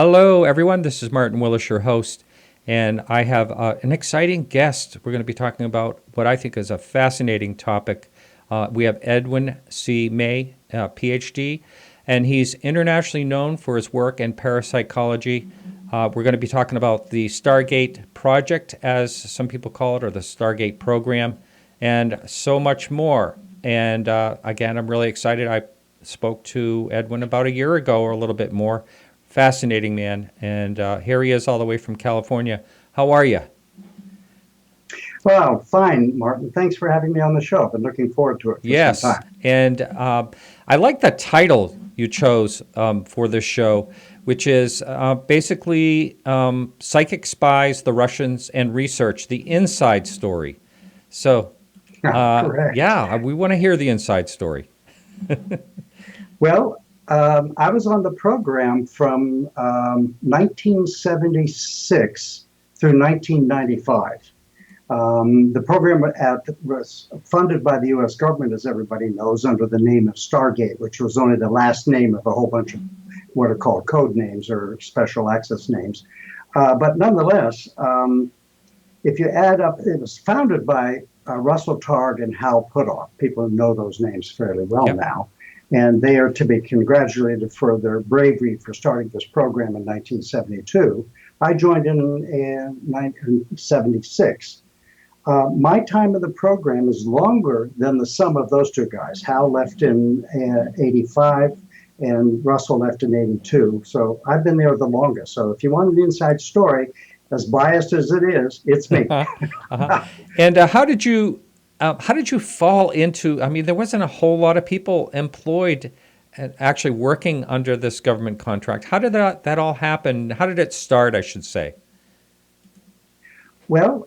Hello, everyone. This is Martin Willis, your host, and I have an exciting guest. We're going to be talking about what I think is a fascinating topic. We have Edwin C. May, PhD, and he's internationally known for his work in parapsychology. We're going to be talking about the Stargate Project, as some people call it, or the Stargate Program, and so much more. And again, I'm really excited. I spoke to Edwin about a year ago or a little bit more. Fascinating man, and here he is all the way from California. How are you? Well, fine, Martin. Thanks for having me on the show. I've been looking forward to it for some Yes, time. and I like the title you chose for this show, which is basically Psychic Spies, the Russians, and Research, the inside story. So, Correct. yeah, we want to hear the inside story. Well, I was on the program from 1976 through 1995. The program was funded by the U.S. government, as everybody knows, under the name of Stargate, which was only the last name of a whole bunch of what are called code names or special access names. But nonetheless, if you add up, it was founded by Russell Targ and Hal Puthoff. People know those names fairly well Yep. now. And they are to be congratulated for their bravery for starting this program in 1972. I joined in 1976. My time in the program is longer than the sum of those two guys. Hal left in 85 and Russell left in 82. So I've been there the longest. So if you want an inside story, as biased as it is, it's me. Uh-huh. And how did you fall into? I mean, there wasn't a whole lot of people employed and actually working under this government contract. How did that all happen? How did it start, I should say? Well,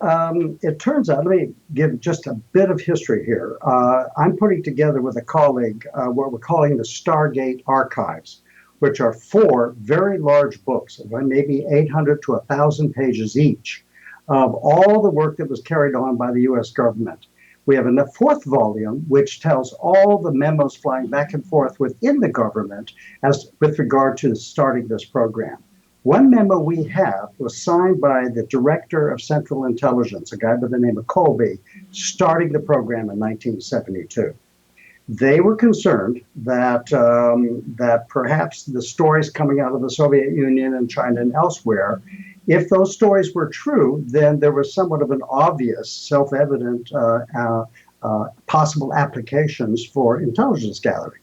it turns out, let me give just a bit of history here. I'm putting together with a colleague what we're calling the Stargate Archives, which are four very large books, maybe 800 to 1,000 pages each, of all the work that was carried on by the U.S. government. We have a fourth volume, which tells all the memos flying back and forth within the government as with regard to starting this program. One memo we have was signed by the director of Central Intelligence, a guy by the name of Colby, starting the program in 1972. They were concerned that perhaps the stories coming out of the Soviet Union and China and elsewhere, if those stories were true, then there was somewhat of an obvious, self-evident possible applications for intelligence gathering.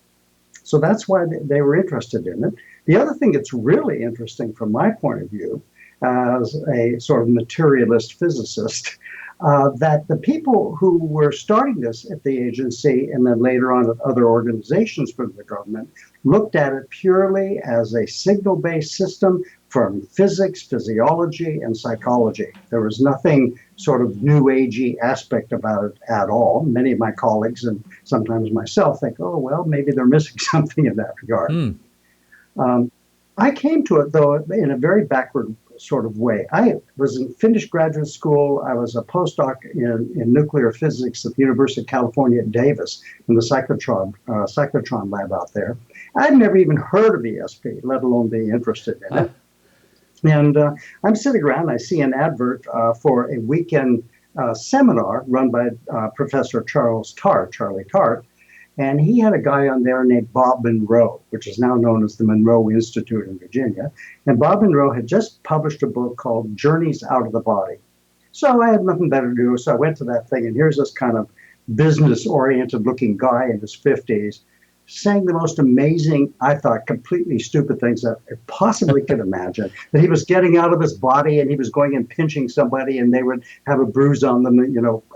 So that's why they were interested in it. The other thing that's really interesting from my point of view, as a sort of materialist physicist, that the people who were starting this at the agency and then later on at other organizations for the government looked at it purely as a signal-based system from physics, physiology, and psychology. There was nothing sort of new agey aspect about it at all. Many of my colleagues and sometimes myself think, oh, well, maybe they're missing something in that regard. Hmm. I came to it, though, in a very backward sort of way. I was in finished graduate school. I was a postdoc in nuclear physics at the University of California at Davis in the cyclotron lab out there. I'd never even heard of ESP, let alone be interested in it. And I'm sitting around, I see an advert for a weekend seminar run by Professor Charlie Tart, and he had a guy on there named Bob Monroe, which is now known as the Monroe Institute in Virginia. And Bob Monroe had just published a book called Journeys Out of the Body. So I had nothing better to do, so I went to that thing, and here's this kind of business-oriented looking guy in his 50s saying the most amazing, I thought, completely stupid things that I possibly could imagine. That he was getting out of his body and he was going and pinching somebody and they would have a bruise on them,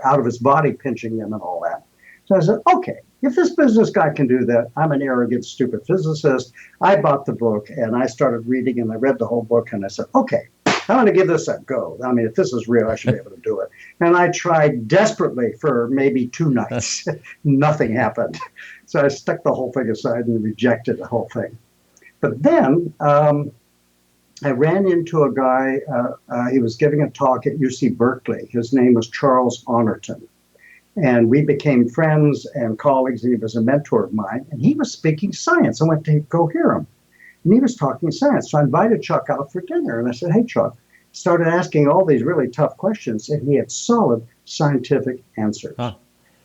out of his body pinching them and all that. So I said, okay, if this business guy can do that, I'm an arrogant, stupid physicist. I bought the book and I started reading and I read the whole book and I said, okay, I'm going to give this a go. I mean, if this is real, I should be able to do it. And I tried desperately for maybe 2 nights. Nothing happened. So I stuck the whole thing aside and rejected the whole thing. But then I ran into a guy, he was giving a talk at UC Berkeley. His name was Charles Honorton. And we became friends and colleagues, and he was a mentor of mine. And he was speaking science. I went to go hear him. And he was talking science. So I invited Chuck out for dinner. And I said, hey, Chuck, started asking all these really tough questions. And he had solid scientific answers. Huh.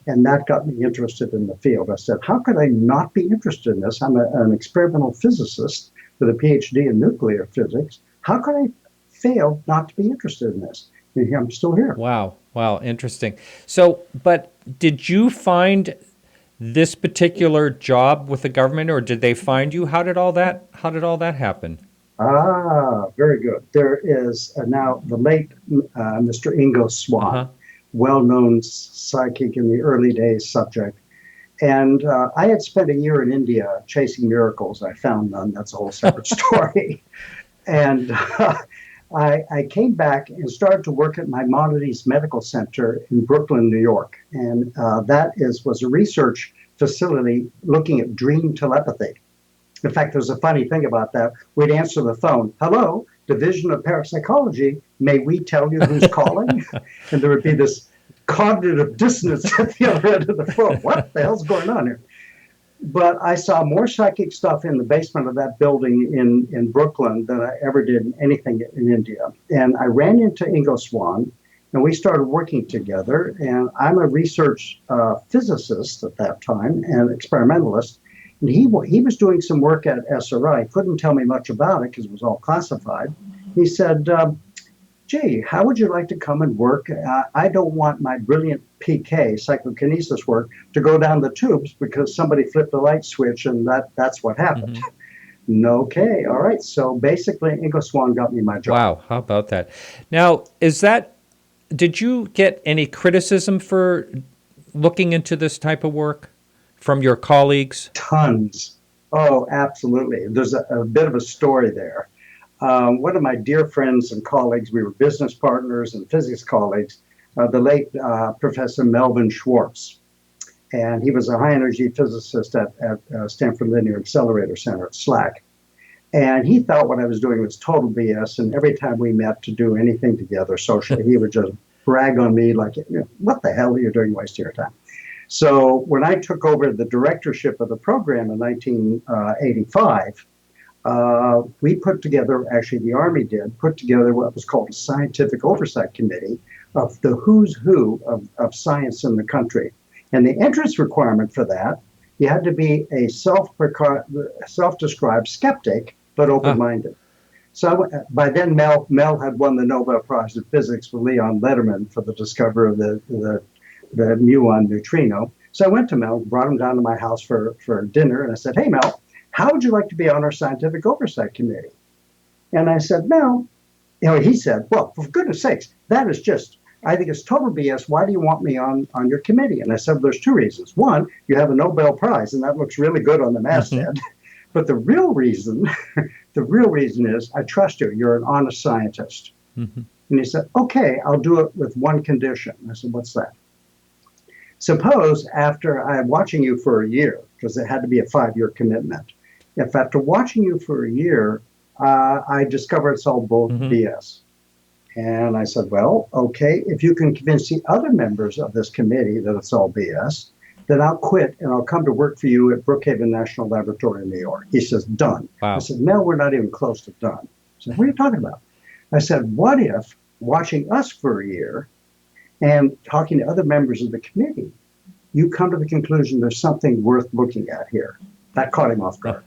And that got me interested in the field. I said, how could I not be interested in this? I'm an experimental physicist with a PhD in nuclear physics. How could I fail not to be interested in this? And I'm still here. Wow. Wow. Interesting. So, but did you find this particular job with the government, or did they find you? How did all that happen? Very good. There is now the late Mr. Ingo Swann, Uh-huh. well-known psychic in the early days subject. And I had spent a year in India chasing miracles. I found none. That's a whole separate story. And I came back and started to work at Maimonides Medical Center in Brooklyn, New York. And that was a research facility looking at dream telepathy. In fact, there's a funny thing about that. We'd answer the phone, hello, Division of Parapsychology, may we tell you who's calling? And there would be this cognitive dissonance at the other end of the phone. What the hell's going on here? But I saw more psychic stuff in the basement of that building in Brooklyn than I ever did in anything in India. And I ran into Ingo Swann, and we started working together. And I'm a research physicist at that time and experimentalist. And he was doing some work at SRI. Couldn't tell me much about it because it was all classified. He said, gee, how would you like to come and work? I don't want my brilliant PK, psychokinesis work, to go down the tubes because somebody flipped a light switch and that's what happened. Mm-hmm. Okay, all right. So basically, Ingo Swann got me my job. Wow, how about that? Now, did you get any criticism for looking into this type of work from your colleagues? Tons. Oh, absolutely. There's a bit of a story there. One of my dear friends and colleagues, we were business partners and physics colleagues, the late Professor Melvin Schwartz. And he was a high energy physicist at Stanford Linear Accelerator Center at SLAC. And he thought what I was doing was total BS. And every time we met to do anything together socially, he would just brag on me like, what the hell are you doing wasting your time? So when I took over the directorship of the program in 1985, we put together, actually the Army put together what was called a scientific oversight committee of the who's who of science in the country. And the entrance requirement for that, you had to be a self-described skeptic, but open-minded. So by then, Mel had won the Nobel Prize in Physics with Leon Lederman for the discovery of the muon neutrino. So I went to Mel, brought him down to my house for dinner, and I said, hey, Mel, how would you like to be on our scientific oversight committee? And I said, Mel, he said, well, for goodness sakes, that is just, I think it's total BS. Why do you want me on your committee? And I said, there's two reasons. One, you have a Nobel Prize, and that looks really good on the masthead. Mm-hmm. But the real reason is I trust you. You're an honest scientist. Mm-hmm. And he said, okay, I'll do it with one condition. I said, what's that? Suppose after I'm watching you for a year, because it had to be a 5-year commitment. If after watching you for a year, I discover it's all bull BS. And I said, well, okay, if you can convince the other members of this committee that it's all BS, then I'll quit and I'll come to work for you at Brookhaven National Laboratory in New York. He says, done. Wow. I said, Mel, we're not even close to done. He said, what are you talking about? I said, what if watching us for a year and talking to other members of the committee, you come to the conclusion there's something worth looking at here? That caught him off guard.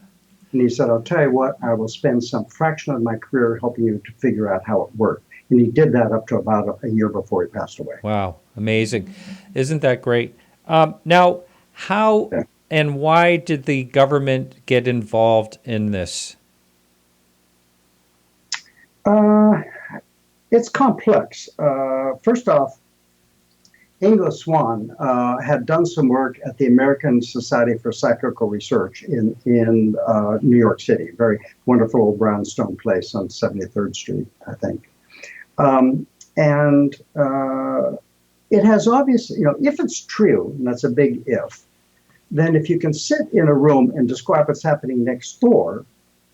And he said, I'll tell you what, I will spend some fraction of my career helping you to figure out how it worked. And he did that up to about a year before he passed away. Wow, amazing. Isn't that great? Now, how and why did the government get involved in this? It's complex. First off, Ingo Swann had done some work at the American Society for Psychical Research in New York City, a very wonderful old brownstone place on 73rd Street, I think. It has obviously, if it's true, and that's a big if, then if you can sit in a room and describe what's happening next door,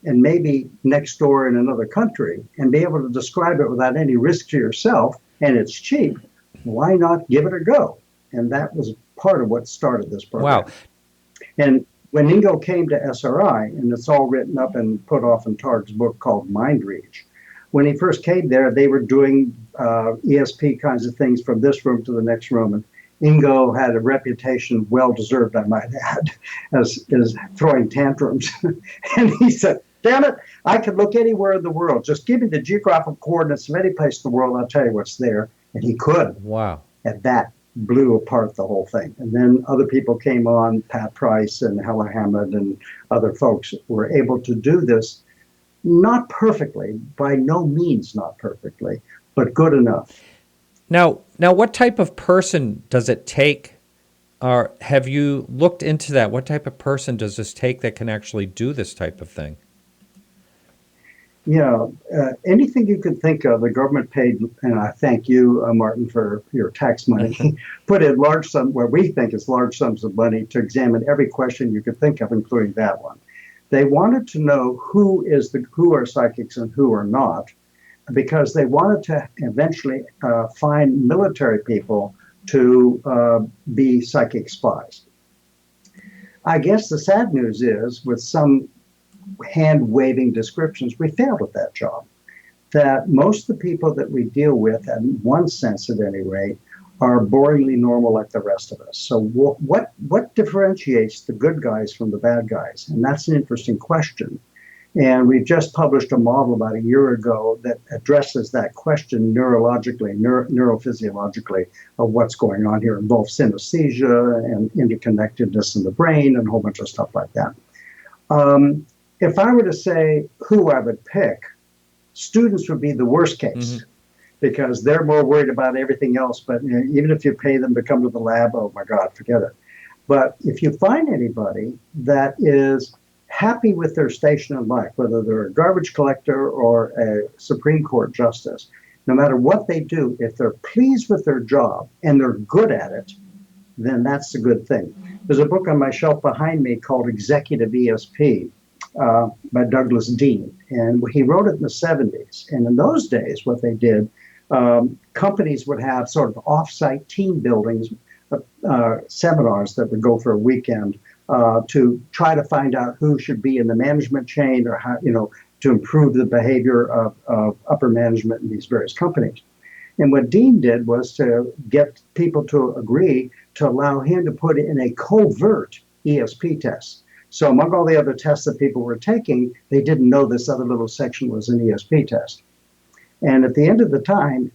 and maybe next door in another country, and be able to describe it without any risk to yourself, and it's cheap, why not give it a go? And that was part of what started this program. Wow. And When Ingo came to SRI, and it's all written up and put off in Targ's book called Mind Reach, when he first came there, they were doing ESP kinds of things from this room to the next room. And Ingo had a reputation, well deserved, I might add, as throwing tantrums. And he said, damn it, I could look anywhere in the world. Just give me the geographical coordinates of any place in the world, I'll tell you what's there. And he could. Wow. And that blew apart the whole thing. And then other people came on, Pat Price and Hella Hammond and other folks were able to do this. Not perfectly, by no means not perfectly, but good enough. Now, what type of person does it take, or have you looked into that? What type of person does this take that can actually do this type of thing? Yeah, anything you can think of, the government paid, and I thank you, Martin, for your tax money, put in large sums, where we think is large sums of money to examine every question you could think of, including that one. They wanted to know who are psychics and who are not, because they wanted to eventually find military people to be psychic spies. I guess the sad news is, with some hand-waving descriptions, we failed at that job. That most of the people that we deal with, in one sense at any rate, are boringly normal like the rest of us. So what differentiates the good guys from the bad guys? And that's an interesting question. And we've just published a model about a year ago that addresses that question neurologically, neurophysiologically, of what's going on here. It involves synesthesia and interconnectedness in the brain and a whole bunch of stuff like that. If I were to say who I would pick, students would be the worst case. Because they're more worried about everything else. But even if you pay them to come to the lab, oh my God, forget it. But if you find anybody that is happy with their station in life, whether they're a garbage collector or a Supreme Court justice, no matter what they do, if they're pleased with their job and they're good at it, then that's a good thing. There's a book on my shelf behind me called Executive ESP by Douglas Dean. And he wrote it in the 70s. And in those days, what they did, companies would have sort of off-site team buildings, seminars that would go for a weekend to try to find out who should be in the management chain or how, to improve the behavior of upper management in these various companies. And what Dean did was to get people to agree to allow him to put in a covert ESP test. So among all the other tests that people were taking, they didn't know this other little section was an ESP test. And at the end of the time,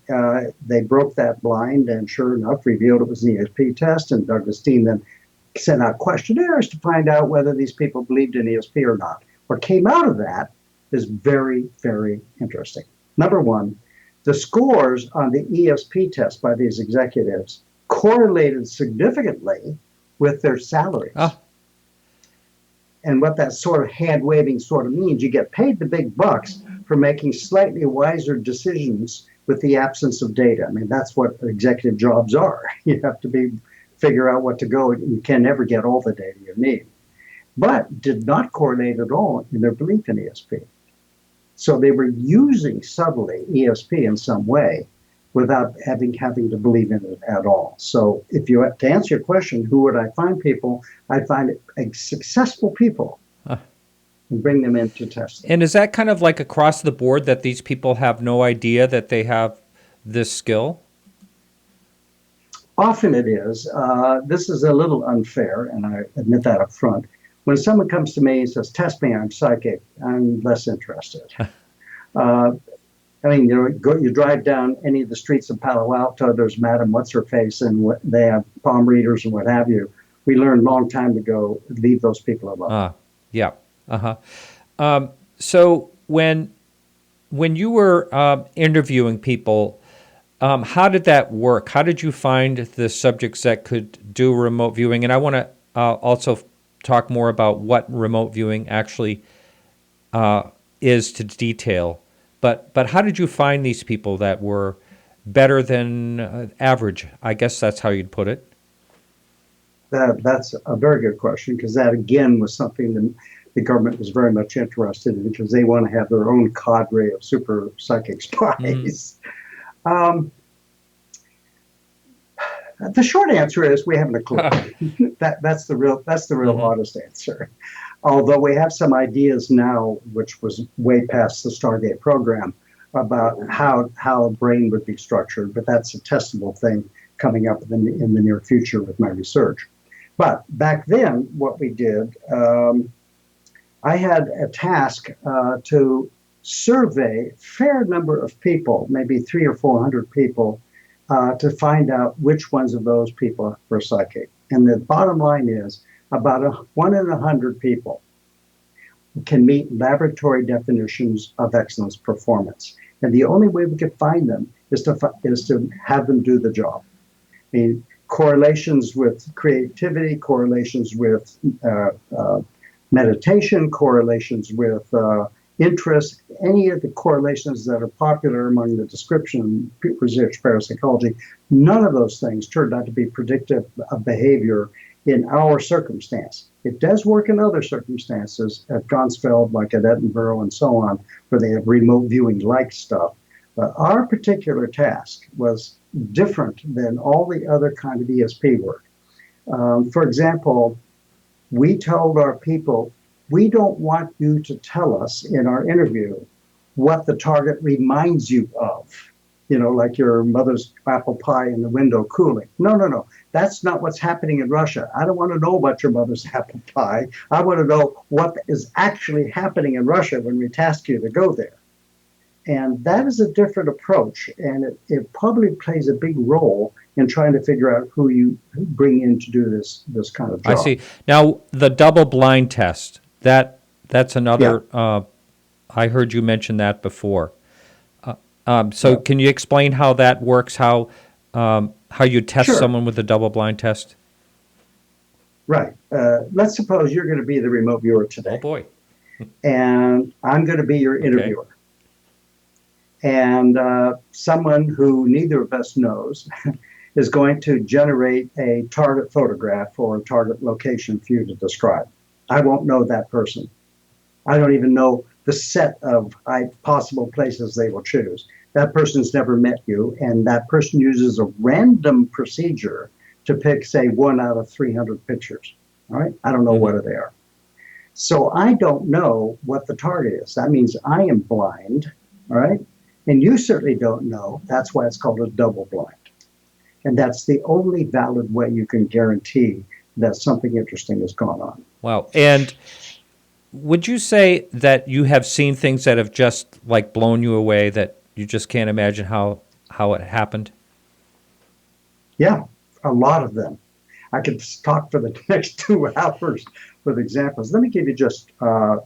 they broke that blind and sure enough revealed it was an ESP test. And Douglas Dean then sent out questionnaires to find out whether these people believed in ESP or not. What came out of that is very, very interesting. Number one, the scores on the ESP test by these executives correlated significantly with their salaries. Oh. And what that sort of hand-waving sort of means, you get paid the big bucks for making slightly wiser decisions with the absence of data. I mean, that's what executive jobs are. You have to figure out what to go. You can never get all the data you need. But did not correlate at all in their belief in ESP. So they were using subtly ESP in some way without having to believe in it at all. So to answer your question, who would I find people? I'd find successful people and bring them into testing. And is that kind of like across the board that these people have no idea that they have this skill? Often it is. This is a little unfair, and I admit that up front. When someone comes to me and says, test me, I'm psychic, I'm less interested. I mean, you drive down any of the streets of Palo Alto, there's Madam What's-Her-Face, and they have palm readers and what have you. We learned a long time ago, leave those people alone. Yeah. So when you were interviewing people, how did that work? How did you find the subjects that could do remote viewing? And I want to also talk more about what remote viewing actually is to detail. But how did you find these people that were better than average? I guess that's how you'd put it. That's a very good question, because that, again, was something that the government was very much interested in, because they want to have their own cadre of super psychic spies. The short answer is we haven't a clue. That's the real honest answer. Although we have some ideas now, which was way past the Stargate program, about how a brain would be structured, but that's a testable thing coming up in the near future with my research. But back then, what we did, I had a task to survey a fair number of people, maybe 300 or 400 people, to find out which ones of those people were psychic. And the bottom line is about 1 in 100 people can meet laboratory definitions of excellence performance. And the only way we could find them is to have them do the job. I mean, correlations with creativity, correlations with meditation, correlations with interest, any of the correlations that are popular among the description research parapsychology, none of those things turned out to be predictive of behavior in our circumstance. It does work in other circumstances at Gonsfeld, like at Edinburgh and so on, where they have remote viewing like stuff. But our particular task was different than all the other kind of ESP work. For example, we told our people, we don't want you to tell us in our interview what the target reminds you of. You know, like your mother's apple pie in the window cooling. No. That's not what's happening in Russia. I don't want to know about your mother's apple pie. I want to know what is actually happening in Russia when we task you to go there. And that is a different approach, and it probably plays a big role in trying to figure out who you bring in to do this kind of job. I see. Now, the double-blind test, that's another, I heard you mention that before. Can you explain how that works, how you test someone with a double-blind test? Right. Let's suppose you're going to be the remote viewer today. Oh, boy. And I'm going to be your interviewer. Okay. And someone who neither of us knows is going to generate a target photograph or a target location for you to describe. I won't know that person. I don't even know the set of possible places they will choose. That person's never met you, and that person uses a random procedure to pick, say, 1 out of 300 pictures. All right? I don't know what they are. So I don't know what the target is. That means I am blind, all right? And you certainly don't know. That's why it's called a double blind. And that's the only valid way you can guarantee that something interesting has gone on. Wow. And would you say that you have seen things that have just like blown you away, that you just can't imagine how it happened? Yeah, a lot of them. I could talk for the next 2 hours with examples. Let me give you just 2.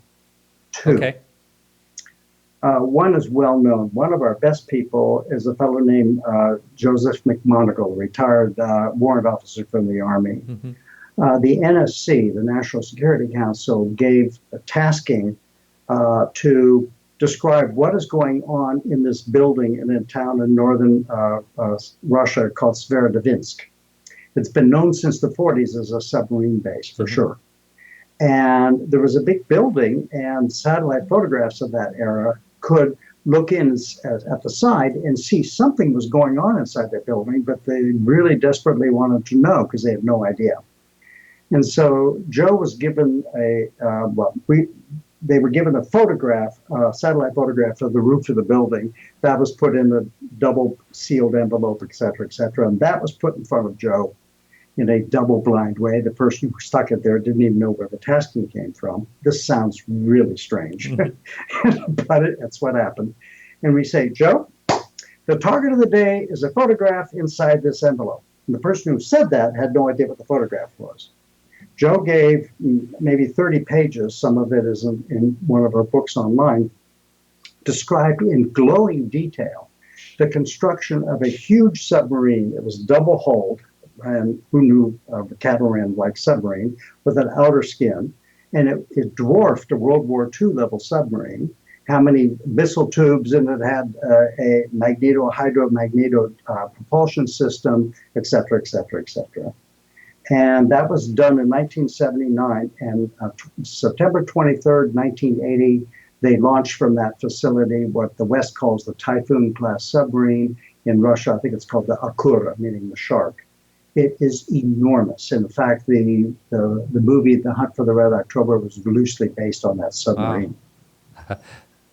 Okay. One is well known. One of our best people is a fellow named Joseph McMoneagle, retired warrant officer from the Army. Mm-hmm. The NSC, the National Security Council, gave a tasking to describe what is going on in this building in a town in northern Russia called Severodvinsk. It's been known since the 40s as a submarine base, for sure. And there was a big building, and satellite photographs of that era could look in at the side and see something was going on inside that building, but they really desperately wanted to know because they had no idea. And so Joe was given they were given a photograph, a satellite photograph of the roof of the building. That was put in a double sealed envelope, et cetera, and that was put in front of Joe in a double blind way. The person who stuck it there didn't even know where the tasking came from. This sounds really strange, but that's what happened. And we say, Joe, the target of the day is a photograph inside this envelope. And the person who said that had no idea what the photograph was. Joe gave maybe 30 pages, some of it is in one of our books online, described in glowing detail the construction of a huge submarine. It was double-hulled, and who knew of a catamaran-like submarine, with an outer skin, and it dwarfed a World War II level submarine. How many missile tubes, and it had a hydro-magneto propulsion system, et cetera. And that was done in 1979, and September 23rd, 1980, they launched from that facility what the West calls the Typhoon-class submarine. In Russia, I think it's called the Akura, meaning the shark. It is enormous. In fact, the movie The Hunt for the Red October was loosely based on that submarine. Wow.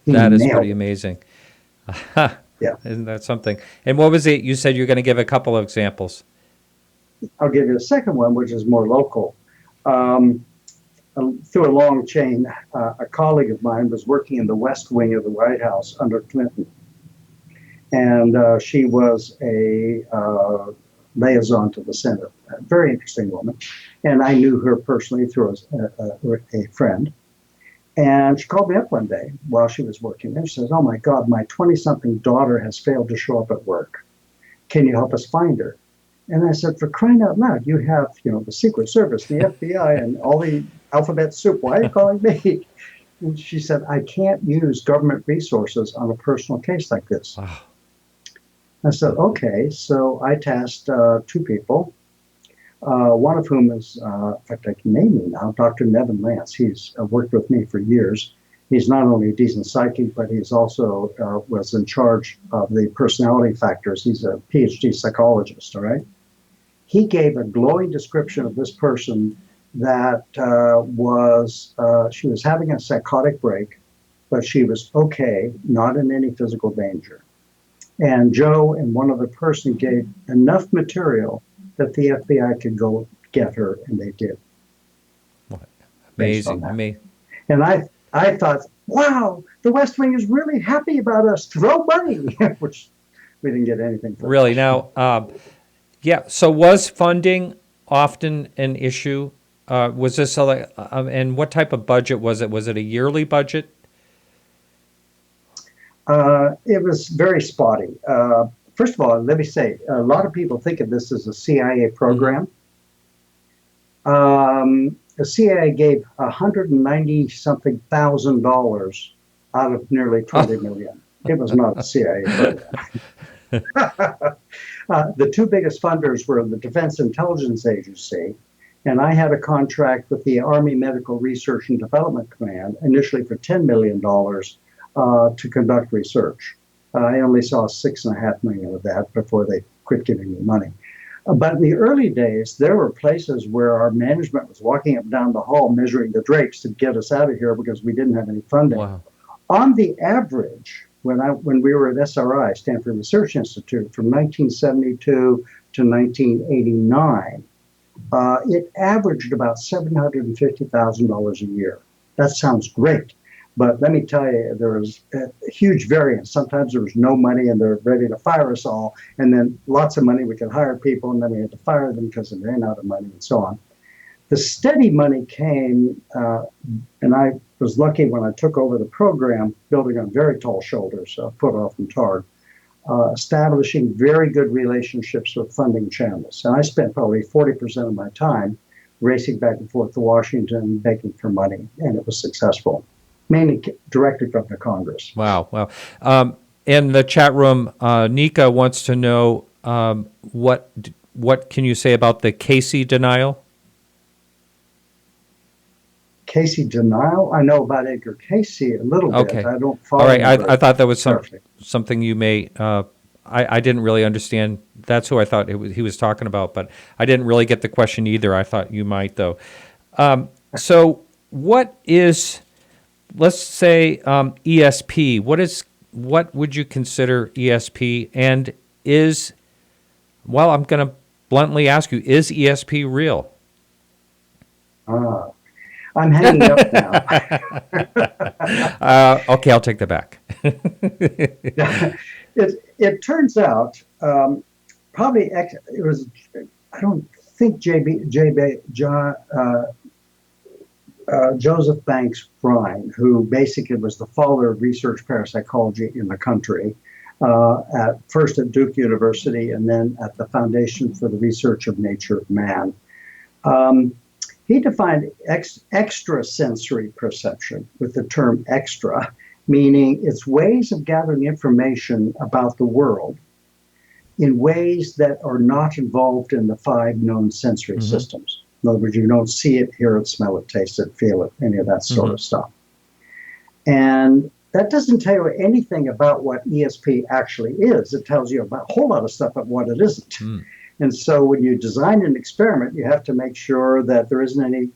He That is nailed pretty it. amazing. Yeah, Isn't that something? And what was it? You said you're going to give a couple of examples. I'll give you a second one, which is more local. Um, Through a long chain, a colleague of mine was working in the West Wing of the White House under Clinton, and she was a liaison to the Senate. A very interesting woman, and I knew her personally through a friend. And she called me up one day while she was working there. She says, "Oh my God, my 20-something daughter has failed to show up at work. Can you help us find her?" And I said, "For crying out loud, you have, the Secret Service, the FBI, and all the alphabet soup. Why are you calling me?" And she said, "I can't use government resources on a personal case like this." Wow. I said, "Okay." So I tasked two people, one of whom is, in fact, I can name him now, Dr. Nevin Lance. He's worked with me for years. He's not only a decent psychic, but he's also was in charge of the personality factors. He's a PhD psychologist, all right? He gave a glowing description of this person that she was having a psychotic break, but she was okay, not in any physical danger. And Joe and one other person gave enough material that the FBI could go get her, and they did. What? Based on Amazing. that. And I thought, wow, the West Wing is really happy about us. Throw money, which we didn't get anything for. Really? Now, yeah. So was funding often an issue? Was this and what type of budget was it? Was it a yearly budget? It was very spotty. First of all, let me say, a lot of people think of this as a CIA program. The CIA gave $190-something thousand out of nearly $20 million. It was not a CIA program. The two biggest funders were the Defense Intelligence Agency, and I had a contract with the Army Medical Research and Development Command, initially for $10 million to conduct research. I only saw $6.5 million of that before they quit giving me money. But in the early days, there were places where our management was walking up and down the hall measuring the drapes to get us out of here because we didn't have any funding. Wow. On the average, when we were at SRI, Stanford Research Institute, from 1972 to 1989, it averaged about $750,000 a year. That sounds great. But let me tell you, there was a huge variance. Sometimes there was no money and they're ready to fire us all. And then lots of money, we could hire people, and then we had to fire them because they ran out of money and so on. The steady money came, and I was lucky when I took over the program, building on very tall shoulders, a foot off from tarred, establishing very good relationships with funding channels. And I spent probably 40% of my time racing back and forth to Washington, begging for money, and it was successful. Mainly directly from the Congress. Wow. Wow. In the chat room, Nika wants to know what can you say about the Casey denial? Casey denial? I know about Edgar Casey a little bit. Okay. I don't follow. All right. I thought that was carefully. something you may. I didn't really understand. That's who I thought he was talking about, but I didn't really get the question either. I thought you might, though. So what is... Let's say ESP. What would you consider ESP? And I'm going to bluntly ask you, is ESP real? I'm hanging up now. Okay, I'll take that back. It turns out probably it was. I don't think Joseph Banks Brine, who basically was the father of research parapsychology in the country, first at Duke University and then at the Foundation for the Research of Nature of Man. He defined extrasensory perception with the term extra, meaning it's ways of gathering information about the world in ways that are not involved in the 5 known sensory systems. In other words, you don't see it, hear it, smell it, taste it, feel it, any of that sort of stuff. And that doesn't tell you anything about what ESP actually is. It tells you about a whole lot of stuff about what it isn't. And so when you design an experiment, you have to make sure that there isn't any,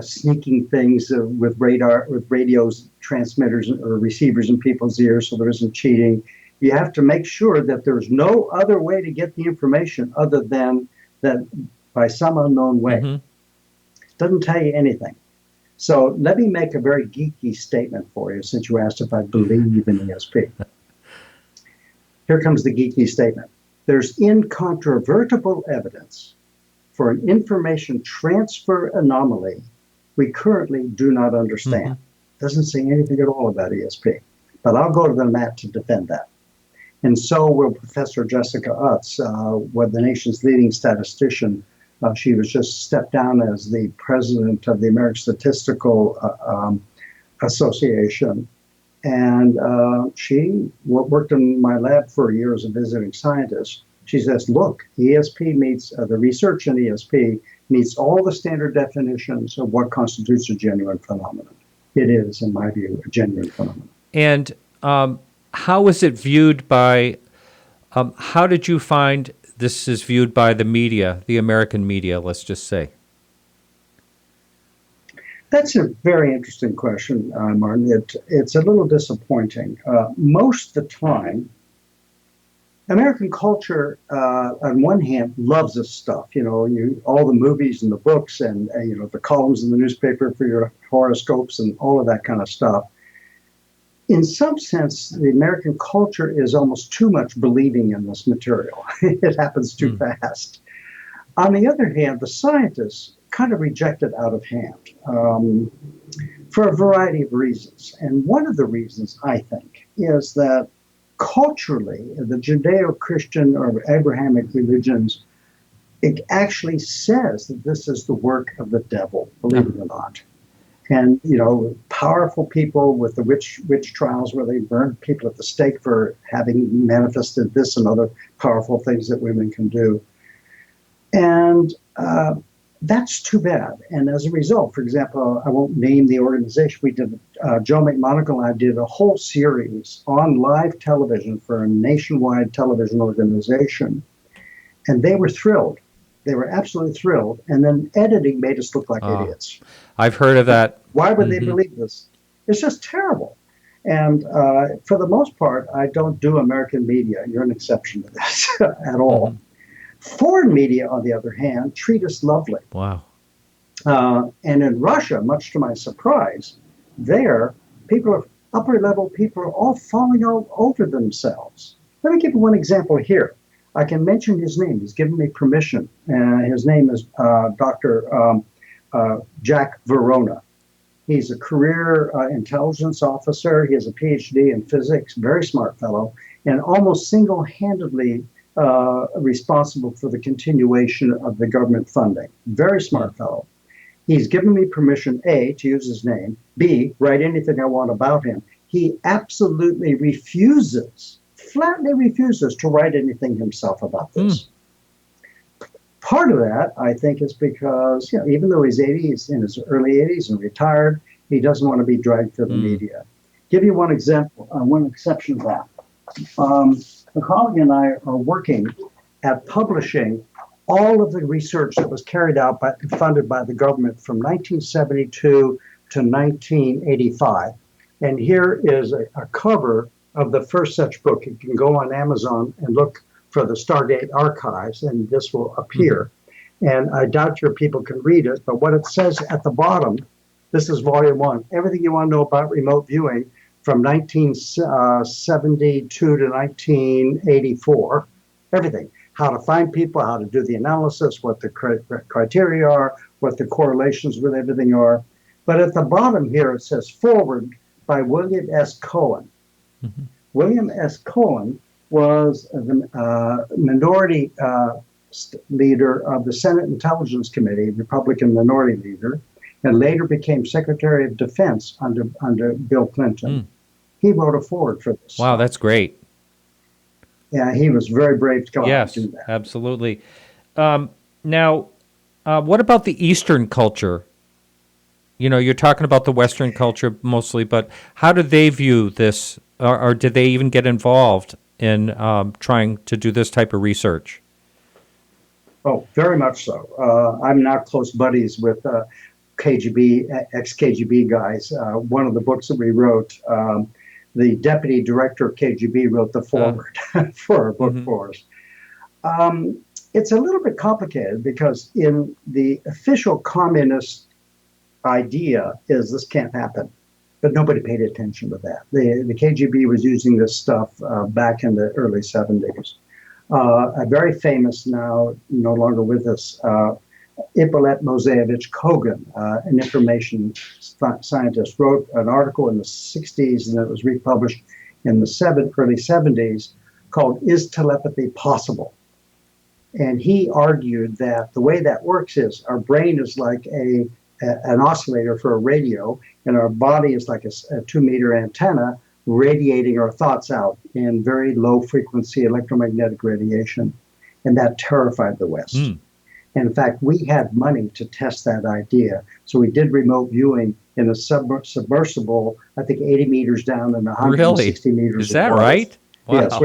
sneaking things with radios, transmitters, or receivers in people's ears, so there isn't cheating. You have to make sure that there's no other way to get the information other than that by some unknown way. Mm-hmm. It doesn't tell you anything. So let me make a very geeky statement for you, since you asked if I believe in ESP. Here comes the geeky statement. There's incontrovertible evidence for an information transfer anomaly we currently do not understand. Mm-hmm. Doesn't say anything at all about ESP, but I'll go to the mat to defend that. And so will Professor Jessica Utz, the nation's leading statistician. She was just stepped down as the president of the American Statistical Association. And she worked in my lab for a year as a visiting scientist. She says, look, ESP meets, the research in ESP meets all the standard definitions of what constitutes a genuine phenomenon. It is, in my view, a genuine phenomenon. And how is it viewed by, how did you find this is viewed by the media, the American media, let's just say? That's a very interesting question, Martin. It's a little disappointing. Most of the time, American culture, on one hand, loves this stuff. All the movies and the books and the columns in the newspaper for your horoscopes and all of that kind of stuff. In some sense, the American culture is almost too much believing in this material. It happens too fast. On the other hand, the scientists kind of reject it out of hand for a variety of reasons. And one of the reasons, I think, is that culturally, the Judeo-Christian or Abrahamic religions, it actually says that this is the work of the devil, believe it or not. And, powerful people with the witch trials where they burned people at the stake for having manifested this and other powerful things that women can do. And that's too bad. And as a result, for example, I won't name the organization. We did, Joe McMonagle and I did a whole series on live television for a nationwide television organization. And they were thrilled. They were absolutely thrilled. And then editing made us look like idiots. I've heard of that. Why would they believe this? It's just terrible. And for the most part, I don't do American media. You're an exception to this at all. Mm-hmm. Foreign media, on the other hand, treat us lovely. Wow. And in Russia, much to my surprise, there, upper level people are all falling all over themselves. Let me give you one example here. I can mention his name. He's given me permission. His name is Dr. Jack Verona. He's a career intelligence officer. He has a PhD in physics, very smart fellow, and almost single-handedly responsible for the continuation of the government funding. Very smart fellow. He's given me permission, A, to use his name, B, write anything I want about him. He absolutely flatly refuses to write anything himself about this. Part of that, I think, is because, even though he's 80, he's in his early 80s and retired, he doesn't want to be dragged through the media. Give you one example, one exception to that. A colleague and I are working at publishing all of the research that was carried out funded by the government from 1972 to 1985. And here is a cover of the first such book. You can go on Amazon and look for the Stargate Archives, and this will appear. And I doubt your people can read it, but what it says at the bottom, this is volume 1, everything you want to know about remote viewing from 1972 to 1984, everything. How to find people, how to do the analysis, what the criteria are, what the correlations with everything are. But at the bottom here, it says forward by William S. Cohen. Mm-hmm. William S. Cohen was the minority leader of the Senate Intelligence Committee, Republican minority leader, and later became Secretary of Defense under Bill Clinton. He wrote a foreword for this. Wow, that's great. Yeah, he was very brave to go out and do that. Yes, absolutely. Now, what about the Eastern culture? You're talking about the Western culture mostly, but how do they view this, or did they even get involved in trying to do this type of research? Oh, very much so. I'm now close buddies with KGB, ex-KGB guys. One of the books that we wrote, the deputy director of KGB wrote the foreword for our book for us. It's a little bit complicated because in the official communist idea is this can't happen, but nobody paid attention to that. The KGB was using this stuff back in the early 70s. A very famous, now no longer with us, Ippolit Moseyevich Kogan, an information scientist, wrote an article in the 60s and it was republished in the early 70s called "Is Telepathy Possible?" And he argued that the way that works is our brain is like an oscillator for a radio, and our body is like a 2-meter antenna radiating our thoughts out in very low frequency electromagnetic radiation. And that terrified the West. And in fact, we had money to test that idea. So we did remote viewing in a submersible, I think 80 meters down and 160 meters. Is that right? Wow. So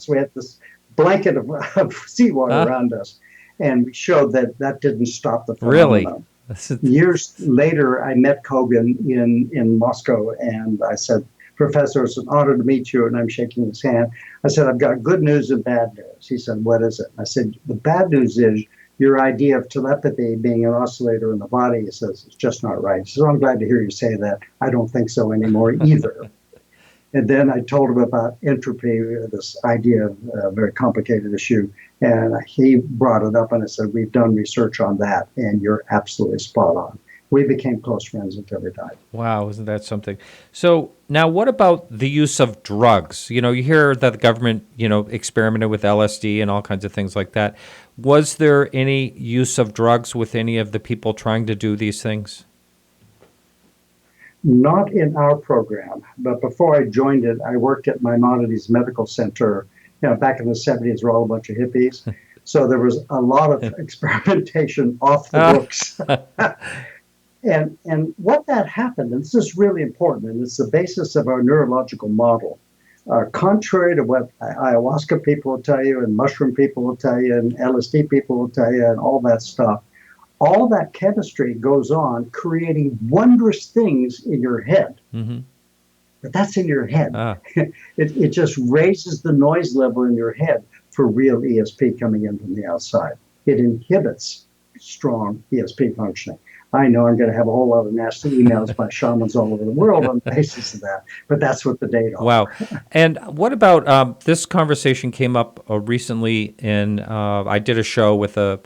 we had this blanket of seawater around us. And we showed that that didn't stop the phenomenon. Really? Years later, I met Kogan in Moscow, and I said, "Professor, it's an honor to meet you," and I'm shaking his hand. I said, "I've got good news and bad news." He said, "What is it?" I said, "The bad news is your idea of telepathy being an oscillator in the body," he says, "it's just not right." He says, "I'm glad to hear you say that. I don't think so anymore either." And then I told him about entropy, this idea of a very complicated issue. And he brought it up and I said, "We've done research on that and you're absolutely spot on." We became close friends until we died. Wow, isn't that something? So now what about the use of drugs? You hear that the government, experimented with LSD and all kinds of things like that. Was there any use of drugs with any of the people trying to do these things? Not in our program, but before I joined it, I worked at Maimonides Medical Center. Back in the 70s, we're all a bunch of hippies. So there was a lot of experimentation off the books. And what that happened, and this is really important, and it's the basis of our neurological model. Contrary to what ayahuasca people will tell you, and mushroom people will tell you, and LSD people will tell you, and all that stuff, all that chemistry goes on creating wondrous things in your head. But that's in your head. It just raises the noise level in your head for real ESP coming in from the outside. It inhibits strong ESP functioning. I know I'm going to have a whole lot of nasty emails by shamans all over the world on the basis of that, but that's what the data are. Wow. And what about this conversation came up recently I did a show with a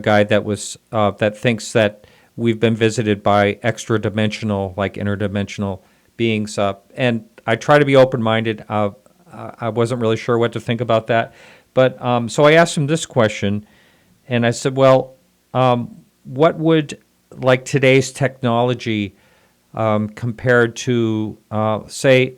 guy that was that thinks that we've been visited by extra-dimensional, like interdimensional beings. And I try to be open-minded. I wasn't really sure what to think about that. But so I asked him this question, and I said, well, what would like today's technology compared to, say,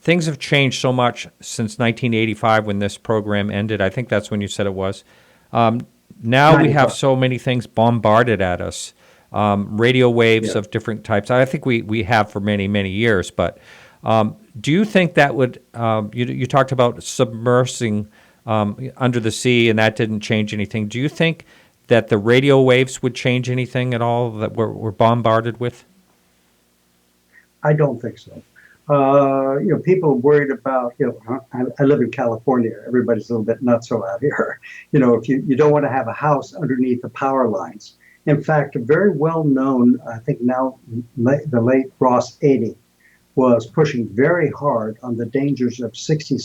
things have changed so much since 1985 when this program ended. I think that's when you said it was. Now we have so many things bombarded at us, radio waves of different types. I think we have for many, many years. But do you think that would, you talked about submersing under the sea and that didn't change anything. Do you think that the radio waves would change anything at all that we're bombarded with? I don't think so. People are worried about, I live in California. Everybody's a little bit nutso out here. If you don't want to have a house underneath the power lines. In fact, a very well-known, I think now the late Ross 80 was pushing very hard on the dangers of 60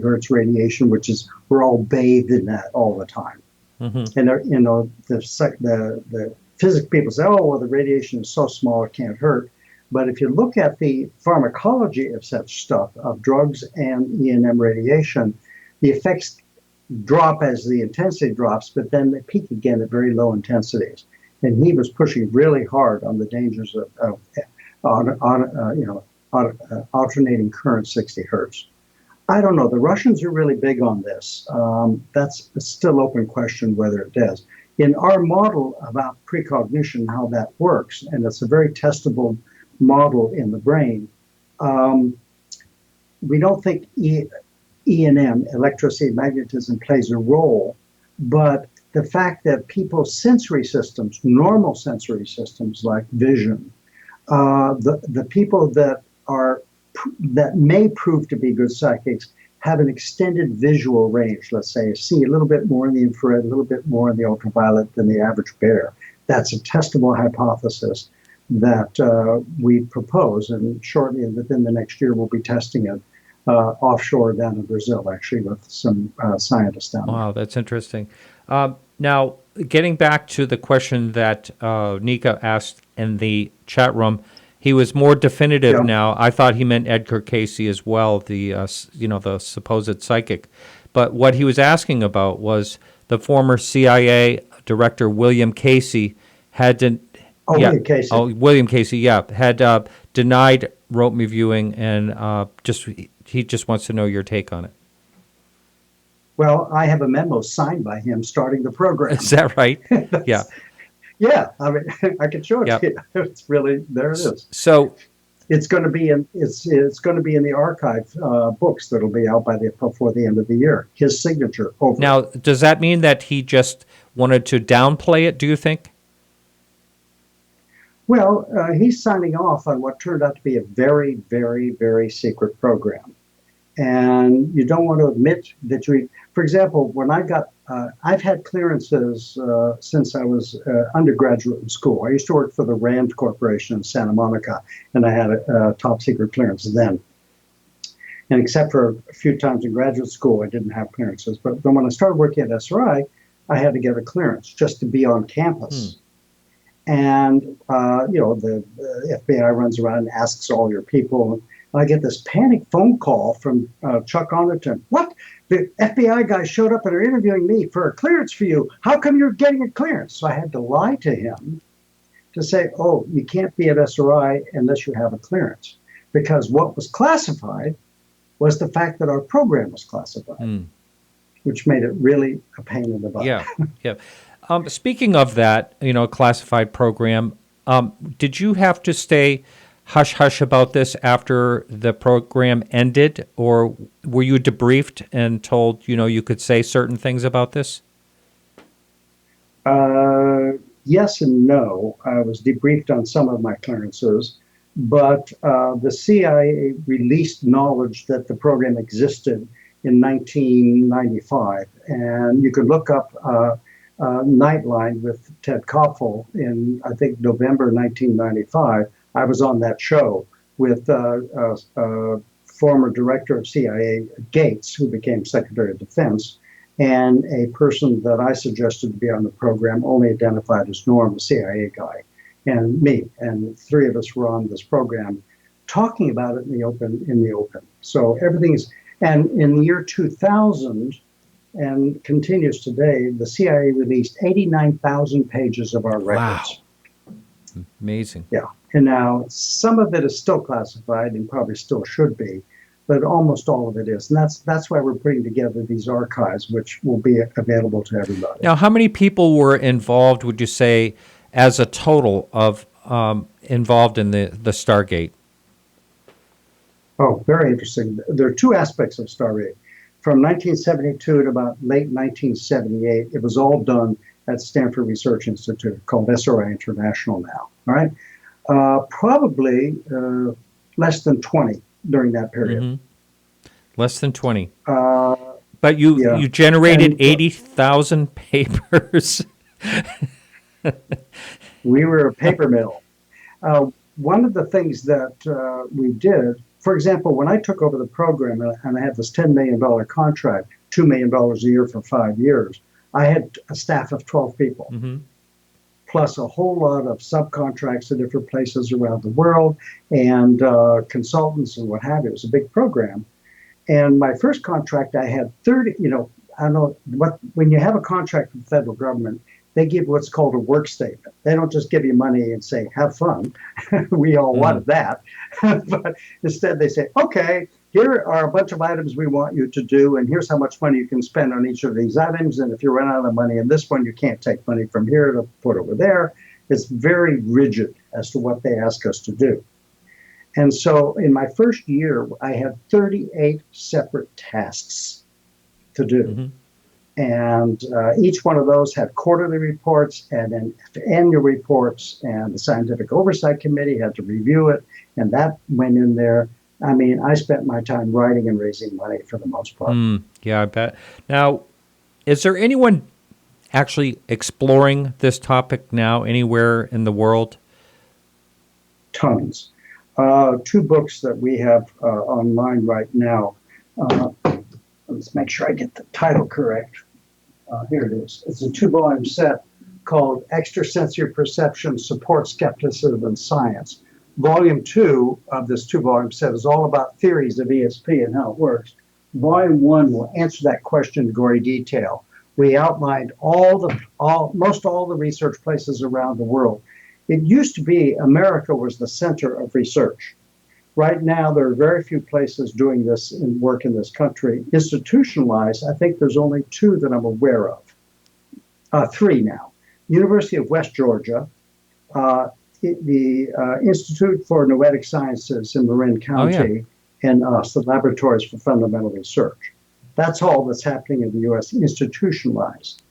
hertz radiation, which is, we're all bathed in that all the time. Mm-hmm. And the physics people say, oh, well, the radiation is so small it can't hurt. But if you look at the pharmacology of such stuff, of drugs and E&M radiation, the effects drop as the intensity drops, but then they peak again at very low intensities. And he was pushing really hard on the dangers of alternating current 60 hertz. I don't know. The Russians are really big on this. That's a still open question whether it does. In our model about precognition, how that works, and it's a very testable model in the brain, we don't think E&M, electricity, magnetism, plays a role But the fact that people's sensory systems, normal sensory systems like vision, the people that may prove to be good psychics have an extended visual range. Let's say see a little bit more in the infrared, a little bit more in the ultraviolet than the average bear. That's a testable hypothesis that we propose, and shortly within the next year we'll be testing it offshore down in Brazil, actually, with some scientists down there. Wow, that's interesting. Now, getting back to the question that Nika asked in the chat room, he was more definitive Yeah. now. I thought he meant Edgar Casey as well, the the supposed psychic. But what he was asking about was the former CIA director William Casey had William Casey. William Casey, had denied rope viewing, and he just wants to know your take on it. Well, I have a memo signed by him starting the program. Is that right? Yeah. Yeah, I mean, I can show it Yep. to you. It's really, there it is. So It's going to be in the archive books that'll be out before the end of the year. His signature over. now, does that mean that he just wanted to downplay it, do you think? Well, he's signing off on what turned out to be a very, very, very secret program. And you don't want to admit that for example, when I've had clearances since I was undergraduate in school. I used to work for the Rand Corporation in Santa Monica, and I had a top secret clearance then. And except for a few times in graduate school, I didn't have clearances. But then when I started working at SRI, I had to get a clearance just to be on campus. And, the FBI runs around and asks all your people. And I get this panic phone call from Chuck Honerton. What? The FBI guy showed up and are interviewing me for a clearance for you. How come you're getting a clearance? So I had to lie to him to say, oh, you can't be at SRI unless you have a clearance. Because what was classified was the fact that our program was classified, which made it really a pain in the butt. Yeah. Speaking of that, classified program, did you have to stay hush-hush about this after the program ended, or were you debriefed and told, you could say certain things about this? Yes and no. I was debriefed on some of my clearances, but the CIA released knowledge that the program existed in 1995, and you could look up Nightline with Ted Koppel in, I think, November 1995. I was on that show with former director of CIA Gates, who became Secretary of Defense, and a person that I suggested to be on the program, only identified as Norm, a CIA guy, and me. And the three of us were on this program talking about it in the open. So everything's, and in the year 2000, and continues today, the CIA released 89,000 pages of our records. Wow. Amazing. Yeah. And now some of it is still classified and probably still should be, but almost all of it is. And that's why we're putting together these archives, which will be available to everybody. Now, how many people were involved, would you say, as a total of involved in the Stargate? Oh, very interesting. There are two aspects of Stargate. From 1972 to about late 1978, it was all done at Stanford Research Institute, called SRI International now. All right, probably less than 20 during that period. Mm-hmm. Less than 20. But you generated 80,000 papers. We were a paper mill. One of the things that we did, for example, when I took over the program and I had this $10 million contract, $2 million a year for 5 years, I had a staff of 12 people, plus a whole lot of subcontracts in different places around the world and consultants and what have you. It was a big program. And my first contract, I had 30, I don't know when you have a contract with the federal government, they give what's called a work statement. They don't just give you money and say, have fun. We all wanted that. But instead they say, okay, here are a bunch of items we want you to do, and here's how much money you can spend on each of these items. And if you run out of money in this one, you can't take money from here to put over there. It's very rigid as to what they ask us to do. And so in my first year, I had 38 separate tasks to do. And each one of those had quarterly reports and then annual reports, and the Scientific Oversight Committee had to review it, and that went in there. I mean, I spent my time writing and raising money for the most part. Yeah, I bet. Now, is there anyone actually exploring this topic now anywhere in the world? Tons. Two books that we have online right now. Let's make sure I get the title correct. Here it is. It's a 2-volume set called Extrasensory Perception, Support Skepticism and Science. Volume 2 of this 2-volume set is all about theories of ESP and how it works. Volume 1 will answer that question in gory detail. We outlined most all the research places around the world. It used to be America was the center of research. Right now, there are very few places doing this and work in this country. Institutionalized, I think there's only 2 that I'm aware of. 3 now. University of West Georgia, the Institute for Noetic Sciences in Marin County, and us, the Laboratories for Fundamental Research. That's all that's happening in the U.S., institutionalized.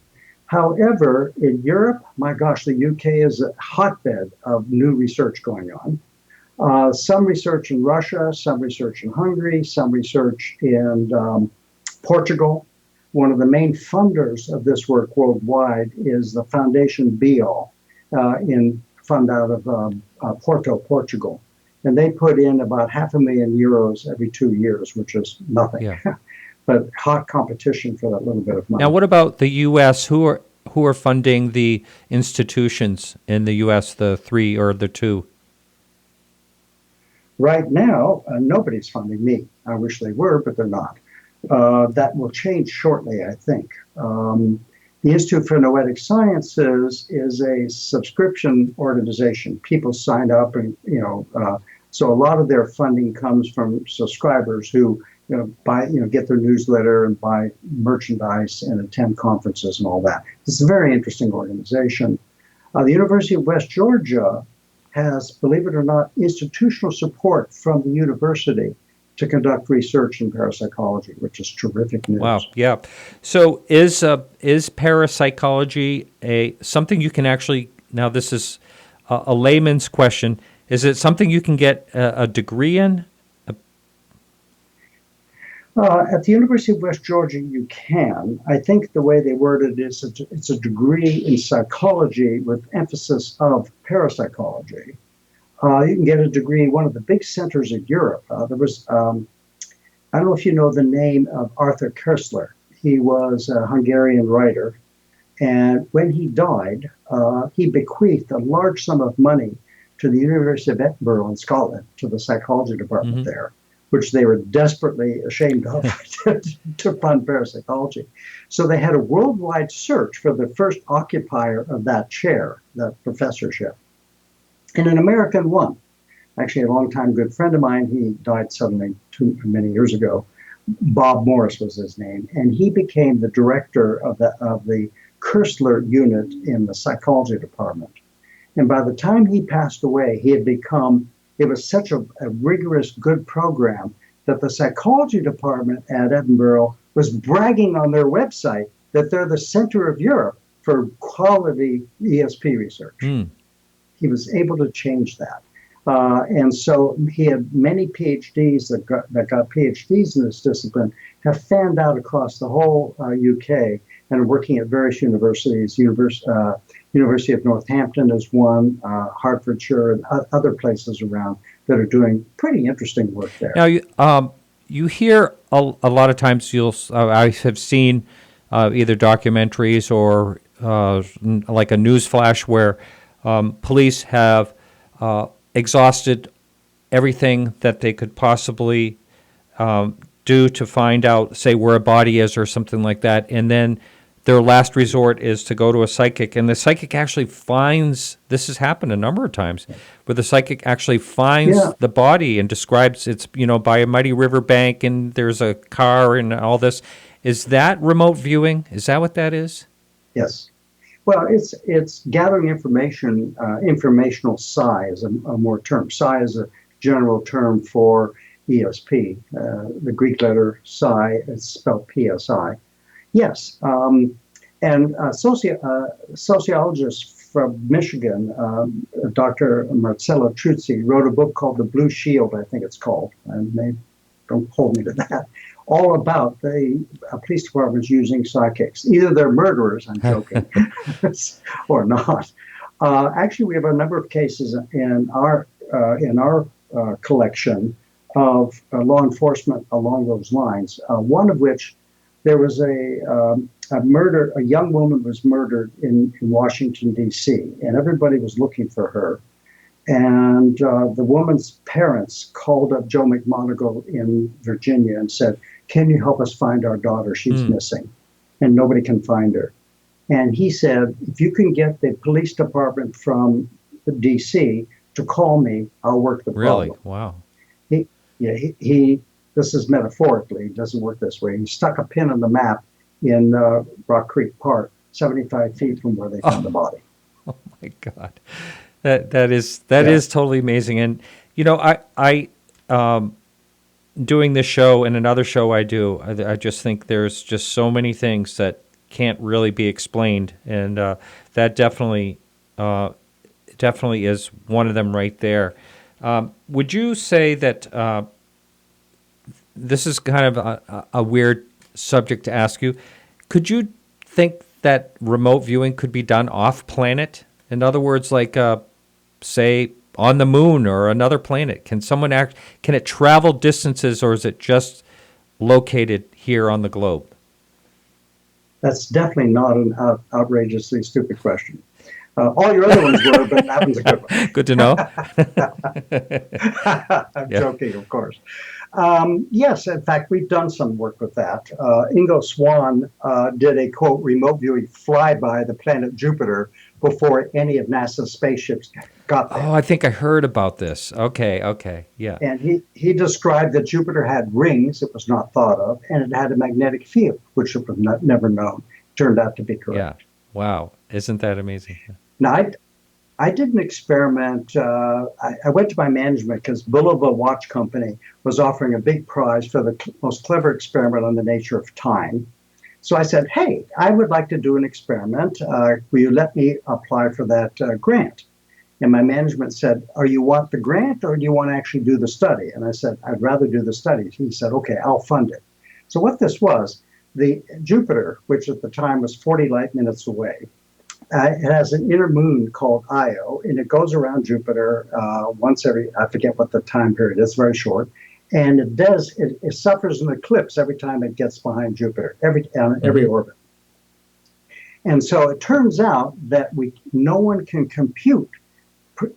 However, in Europe, my gosh, the UK is a hotbed of new research going on. Some research in Russia, some research in Hungary, some research in Portugal. One of the main funders of this work worldwide is the Foundation BIAL, fund out of Porto, Portugal. And they put in about €500,000 every 2 years, which is nothing. Yeah. But hot competition for that little bit of money. Now, what about the U.S.? Who are funding the institutions in the U.S., the 3 or the 2? Right now, nobody's funding me. I wish they were, but they're not. That will change shortly, I think. The Institute for Noetic Sciences is a subscription organization. People sign up, and so a lot of their funding comes from subscribers who get their newsletter and buy merchandise and attend conferences and all that. It's a very interesting organization. The University of West Georgia has, believe it or not, institutional support from the university to conduct research in parapsychology, which is terrific news. Wow, yeah. So is parapsychology something you can actually, now this is a layman's question, is it something you can get a degree in? At the University of West Georgia, you can. I think the way they word it is it's a degree in psychology with emphasis of parapsychology. You can get a degree in one of the big centers in Europe. There was, I don't know if you know the name of Arthur Koestler. He was a Hungarian writer. And when he died, he bequeathed a large sum of money to the University of Edinburgh in Scotland, to the psychology department there, which they were desperately ashamed of to fund parapsychology. So they had a worldwide search for the first occupier of that chair, that professorship. And an American won. Actually, a longtime good friend of mine, he died suddenly many years ago. Bob Morris was his name. And he became the director of the Koestler unit in the psychology department. And by the time he passed away, he had become, it was such a rigorous, good program that the psychology department at Edinburgh was bragging on their website that they're the center of Europe for quality ESP research. He was able to change that. And so he had many PhDs that got PhDs in this discipline, have fanned out across the whole UK and are working at various universities. University of Northampton is one, Hertfordshire, and other places around that are doing pretty interesting work there. Now, you hear a lot of times, I have seen either documentaries or like a news flash where police have exhausted everything that they could possibly do to find out, say, where a body is or something like that, and then their last resort is to go to a psychic, and the psychic actually finds, this has happened a number of times, where the psychic actually finds the body and describes it's, by a muddy river bank, and there's a car and all this. Is that remote viewing? Is that what that is? Yes. Well, it's gathering information. Informational psi is a more term. Psi is a general term for ESP. The Greek letter psi is spelled PSI. Yes. And a sociologist from Michigan, Dr. Marcella Truzzi, wrote a book called The Blue Shield, I think it's called, and don't hold me to that, all about the police departments using psychics. Either they're murderers, I'm joking, or not. Actually, we have a number of cases in our collection of law enforcement along those lines. One of which, there was a murder. A young woman was murdered in Washington, D.C., and everybody was looking for her. And the woman's parents called up Joe McMoneagle in Virginia and said, "Can you help us find our daughter? She's missing, and nobody can find her." And he said, "If you can get the police department from D.C. to call me, I'll work the problem." Really? Wow. He this is metaphorically, it doesn't work this way. He stuck a pin on the map in Rock Creek Park, 75 feet from where they found the body. Oh my God. That is totally amazing. And I doing this show and another show I do, I just think there's just so many things that can't really be explained, and that definitely is one of them right there. Would you say that this is kind of a weird subject to ask you? Could you think that remote viewing could be done off planet? In other words, like say on the moon or another planet. Can it travel distances, or is it just located here on the globe? That's definitely not an outrageously stupid question. All your other ones were, but that one's a good one. Good to know. I'm joking, of course. Yes, in fact, we've done some work with that. Ingo Swann did a, quote, remote viewing flyby the planet Jupiter before any of NASA's spaceships got there. Oh, I think I heard about this. Okay, yeah. And he described that Jupiter had rings, it was not thought of, and it had a magnetic field, which was never known. Turned out to be correct. Yeah, wow. Isn't that amazing? Now, I did an experiment. I went to my management because Bulova Watch Company was offering a big prize for the most clever experiment on the nature of time. So I said, "Hey, I would like to do an experiment. Will you let me apply for that grant?" And my management said, "You want the grant, or do you want to actually do the study?" And I said, "I'd rather do the study." He said, "Okay, I'll fund it." So what this was, the Jupiter, which at the time was 40 light minutes away, it has an inner moon called Io, and it goes around Jupiter once every, I forget what the time period is, very short. And it suffers an eclipse every time it gets behind Jupiter, every orbit. And so it turns out that no one can compute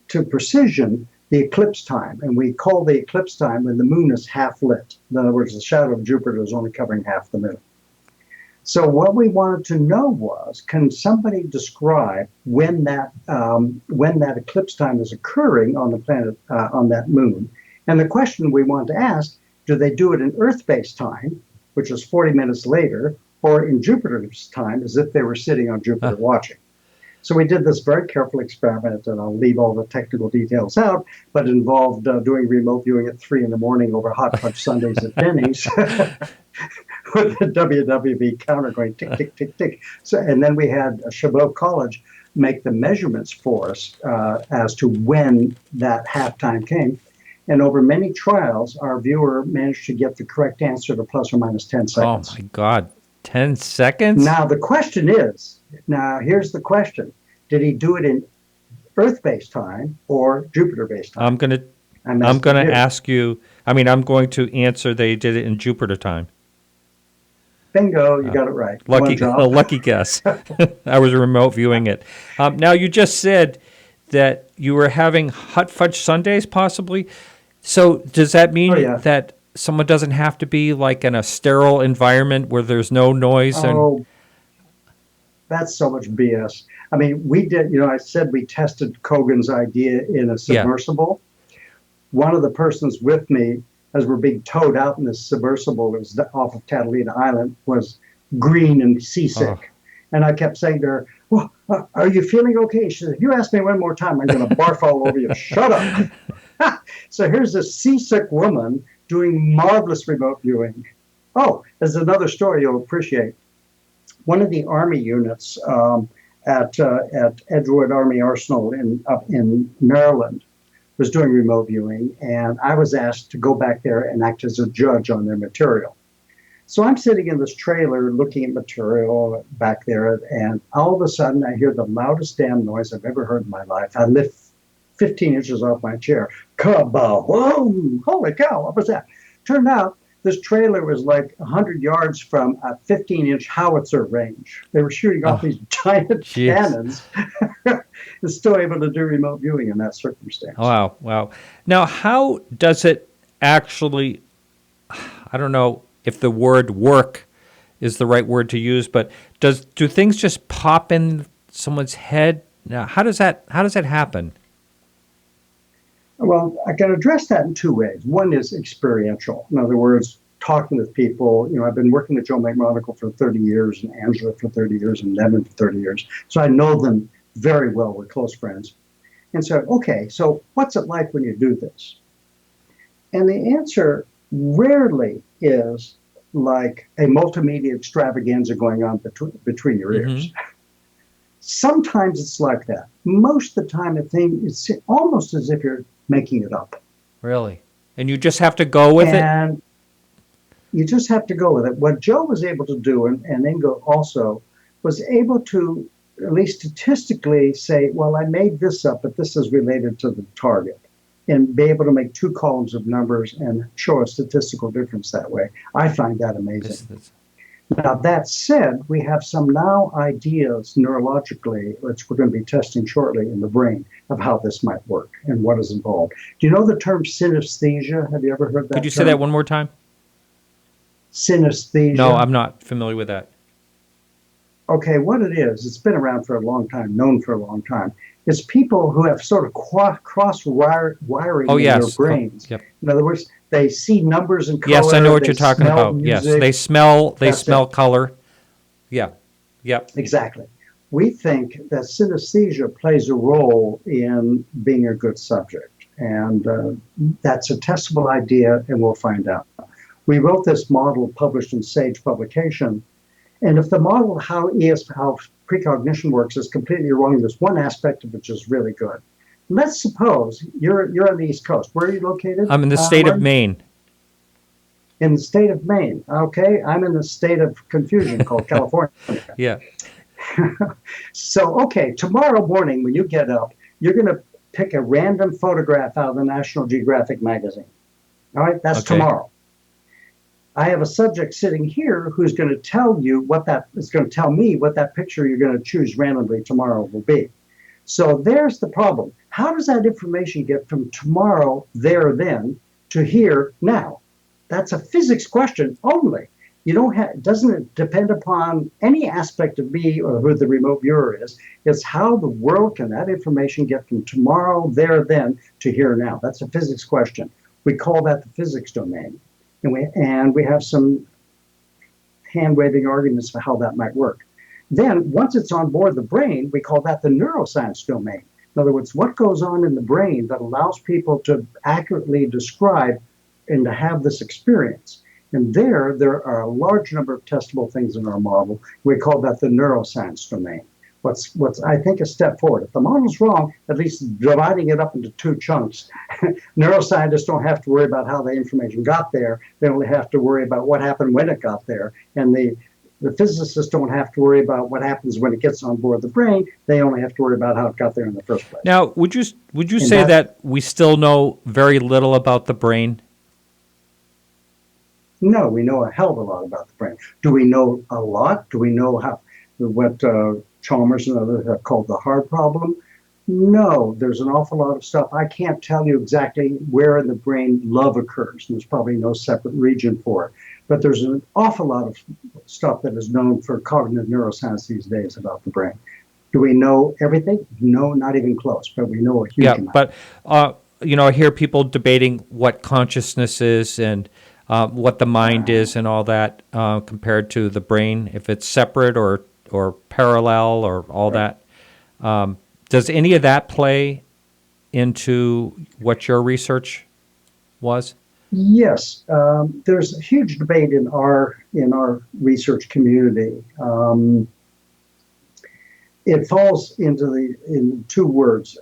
to precision the eclipse time. And we call the eclipse time when the moon is half lit. In other words, the shadow of Jupiter is only covering half the moon. So what we wanted to know was, can somebody describe when that eclipse time is occurring on the planet, on that moon? And the question we wanted to ask, do they do it in Earth-based time, which is 40 minutes later, or in Jupiter's time, as if they were sitting on Jupiter watching? So we did this very careful experiment, and I'll leave all the technical details out, but it involved doing remote viewing at 3 in the morning over hot fudge sundaes at Denny's with the WWV counter going tick, tick, tick, tick. So, and then we had Chabot College make the measurements for us as to when that halftime came. And over many trials, our viewer managed to get the correct answer to plus or minus 10 seconds. Oh, my God. 10 seconds? Now, the question is, here's the question. Did he do it in Earth-based time or Jupiter-based time? I'm going to ask you, I'm going to answer they did it in Jupiter time. Bingo, you got it right. Lucky guess. I was remote viewing it. Now, you just said that you were having hot fudge sundaes, possibly. So does that mean that someone doesn't have to be like in a sterile environment where there's no noise? Oh, that's so much BS. We did, I said we tested Kogan's idea in a submersible. Yeah. One of the persons with me, as we're being towed out in this submersible, it was off of Catalina Island, was green and seasick. Oh. And I kept saying to her, "Well, are you feeling okay?" She said, "If you ask me one more time, I'm going to barf all over you. Shut up." So here's this seasick woman doing marvelous remote viewing. Oh, there's another story you'll appreciate. one of the Army units at Edwin Army Arsenal up in Maryland was doing remote viewing, and I was asked to go back there and act as a judge on their material. So I'm sitting in this trailer looking at material back there, and all of a sudden I hear the loudest damn noise I've ever heard in my life. I lift 15 inches off my chair. Kaboom! Whoa! Holy cow, what was that? Turned out this trailer was like 100 yards from a 15-inch howitzer range. They were shooting off these giant cannons and still able to do remote viewing in that circumstance. Wow, wow. Now, how does it actually, I don't know if the word work is the right word to use, but do things just pop in someone's head? Now, how does that happen? Well, I can address that in two ways. One is experiential. In other words, talking with people. You know, I've been working with Joe McMonagle for 30 years and Angela for 30 years and Devin for 30 years. So I know them very well. We're close friends. And so, okay, so what's it like when you do this? And the answer rarely is like a multimedia extravaganza going on between your ears. Mm-hmm. Sometimes it's like that. Most of the time, it's almost as if you're making it up. Really? And you just have to go with it? And you just have to go with it. What Joe was able to do, and Ingo also, was able to, at least statistically, say, well, I made this up, but this is related to the target. And be able to make two columns of numbers and show a statistical difference that way. I find that amazing. Now, that said, we have some now ideas neurologically, which we're going to be testing shortly in the brain, of how this might work and what is involved. Do you know the term synesthesia? Have you ever heard that Could you say that one more time? Synesthesia. No, I'm not familiar with that. Okay, what it is, it's been around for a long time, known for a long time, is people who have sort of cross-wiring in their brains. Yep. In other words, they see numbers and color. Yes, I know what you're talking about. Music. Yes, they smell color. Yeah, yep. Exactly. We think that synesthesia plays a role in being a good subject, and that's a testable idea, and we'll find out. We wrote this model published in Sage publication, and if the model how precognition works is completely wrong, there's one aspect of it which is really good. Let's suppose you're on the East Coast. Where are you located? I'm in the state of Maine. In the state of Maine. Okay, I'm in the state of confusion called California. Yeah. So, okay, tomorrow morning when you get up, you're going to pick a random photograph out of the National Geographic magazine. All right, that's tomorrow. I have a subject sitting here who's going to tell me what that picture you're going to choose randomly tomorrow will be. So there's the problem. How does that information get from tomorrow, there, then, to here, now? That's a physics question only. Doesn't it depend upon any aspect of me or who the remote viewer is? It's how the world can that information get from tomorrow, there, then, to here, now? That's a physics question. We call that the physics domain. And we have some hand-waving arguments for how that might work. Then, once it's on board the brain, we call that the neuroscience domain. In other words, what goes on in the brain that allows people to accurately describe and to have this experience. And there are a large number of testable things in our model. We call that the neuroscience domain. What's I think a step forward. If the model's wrong, at least dividing it up into two chunks. Neuroscientists don't have to worry about how the information got there. They only have to worry about what happened when it got there. And the physicists don't have to worry about what happens when it gets on board the brain. They only have to worry about how it got there in the first place. Now, would you say that we still know very little about the brain? No, we know a hell of a lot about the brain. Do we know a lot? Do we know what Chalmers and others have called the hard problem? No, there's an awful lot of stuff. I can't tell you exactly where in the brain love occurs. There's probably no separate region for it. But there's an awful lot of stuff that is known for cognitive neuroscience these days about the brain. Do we know everything? No, not even close, but we know a huge amount. But I hear people debating what consciousness is and what the mind is and all that compared to the brain, if it's separate or parallel or all that. Does any of that play into what your research was? Yes, there's a huge debate in our research community. It falls into in two words,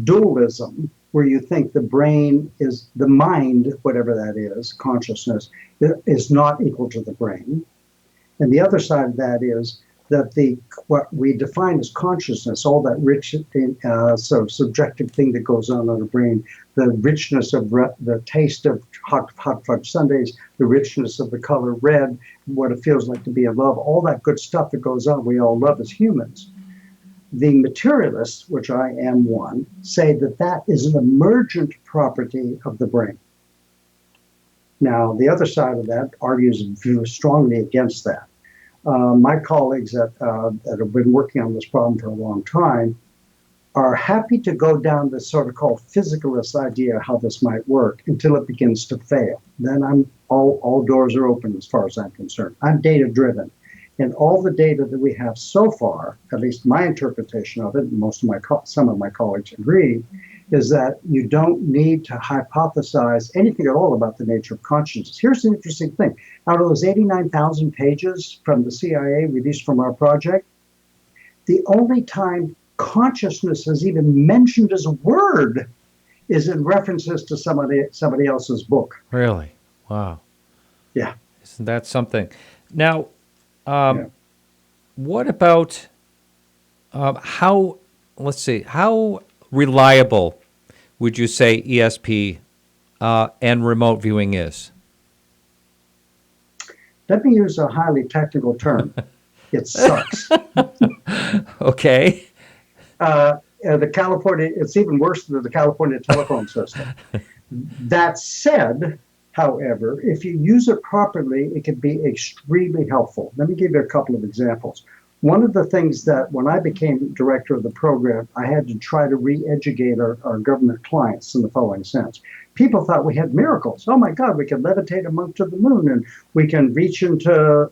dualism, where you think the brain is the mind, whatever that is, consciousness, is not equal to the brain. And the other side of that is that what we define as consciousness, all that rich sort of subjective thing that goes on in the brain, the richness of the taste of hot fudge sundaes, the richness of the color red, what it feels like to be in love, all that good stuff that goes on, we all love as humans. The materialists, which I am one, say that that is an emergent property of the brain. Now, the other side of that argues strongly against that. My colleagues that have been working on this problem for a long time are happy to go down this sort of called physicalist idea how this might work until it begins to fail. Then all doors are open as far as I'm concerned. I'm data driven. And all the data that we have so far, at least my interpretation of it, and some of my colleagues agree, is that you don't need to hypothesize anything at all about the nature of consciousness. Here's the interesting thing. Out of those 89,000 pages from the CIA released from our project, the only time consciousness is even mentioned as a word is in references to somebody else's book. Really? Wow. Yeah. Isn't that something? Now, what about how reliable would you say ESP and remote viewing is? Let me use a highly technical term. It sucks. Okay. It's even worse than the California telephone system. That said, however, if you use it properly, it can be extremely helpful. Let me give you a couple of examples. One of the things that when I became director of the program, I had to try to re-educate our government clients in the following sense. People thought we had miracles. Oh my God, we can levitate a monk to the moon and we can reach into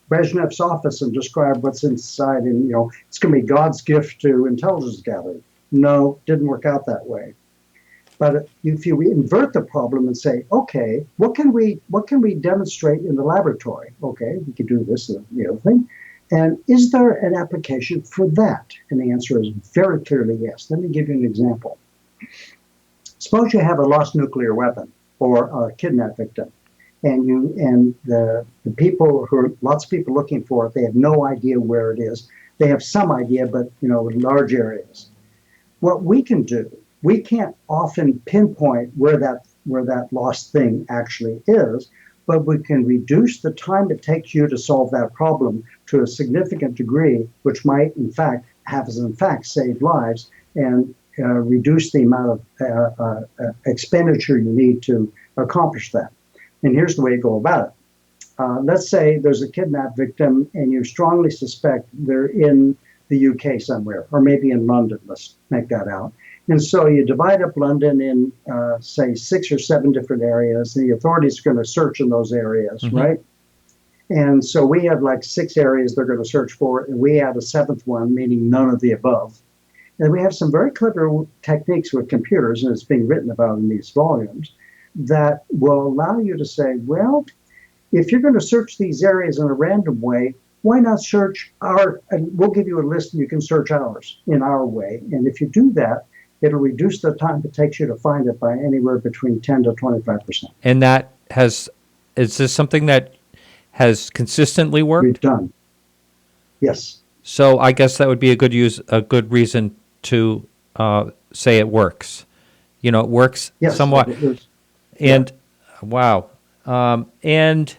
Brezhnev's office and describe what's inside, and it's going to be God's gift to intelligence gathering. No, didn't work out that way. But if you invert the problem and say, okay, what can we demonstrate in the laboratory? Okay, we can do this and the other thing. And is there an application for that? And the answer is very clearly yes. Let me give you an example. Suppose you have a lost nuclear weapon or a kidnap victim, and the people lots of people looking for it, they have no idea where it is. They have some idea, but in large areas. What we can do, we can't often pinpoint where that lost thing actually is, but we can reduce the time it takes you to solve that problem to a significant degree, which might in fact save lives and reduce the amount of expenditure you need to accomplish that. And here's the way to go about it. Let's say there's a kidnap victim and you strongly suspect they're in the UK somewhere, or maybe in London, let's make that out. And so you divide up London in, say, 6 or 7 different areas. The authorities are going to search in those areas, right? And so we have like 6 areas they're going to search for, and we add a 7th one, meaning none of the above. And we have some very clever techniques with computers, and it's being written about in these volumes, that will allow you to say, well, if you're going to search these areas in a random way, why not search and we'll give you a list and you can search ours in our way. And if you do that, it'll reduce the time it takes you to find it by anywhere between 10 to 25%. And is this something that has consistently worked? We've done. Yes. So I guess that would be a good reason to say it works. It works somewhat. And wow. And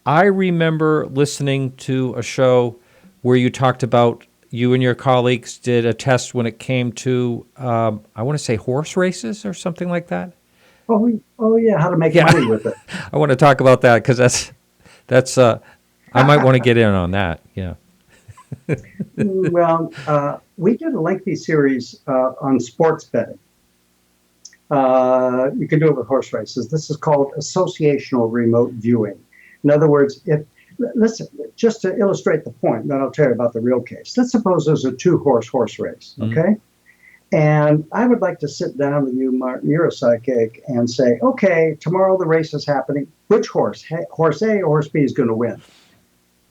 I remember listening to a show where you talked about you and your colleagues did a test when it came to, I want to say horse races or something like that. Oh yeah, how to make money with it. I want to talk about that because that's I might want to get in on that. Yeah. Well, we did a lengthy series on sports betting. You can do it with horse races. This is called associational remote viewing. In other words, just to illustrate the point, then I'll tell you about the real case. Let's suppose there's a 2-horse horse race, okay? And I would like to sit down with you, Martin, you're a psychic, and say, okay, tomorrow the race is happening. Which horse, horse A or horse B is going to win?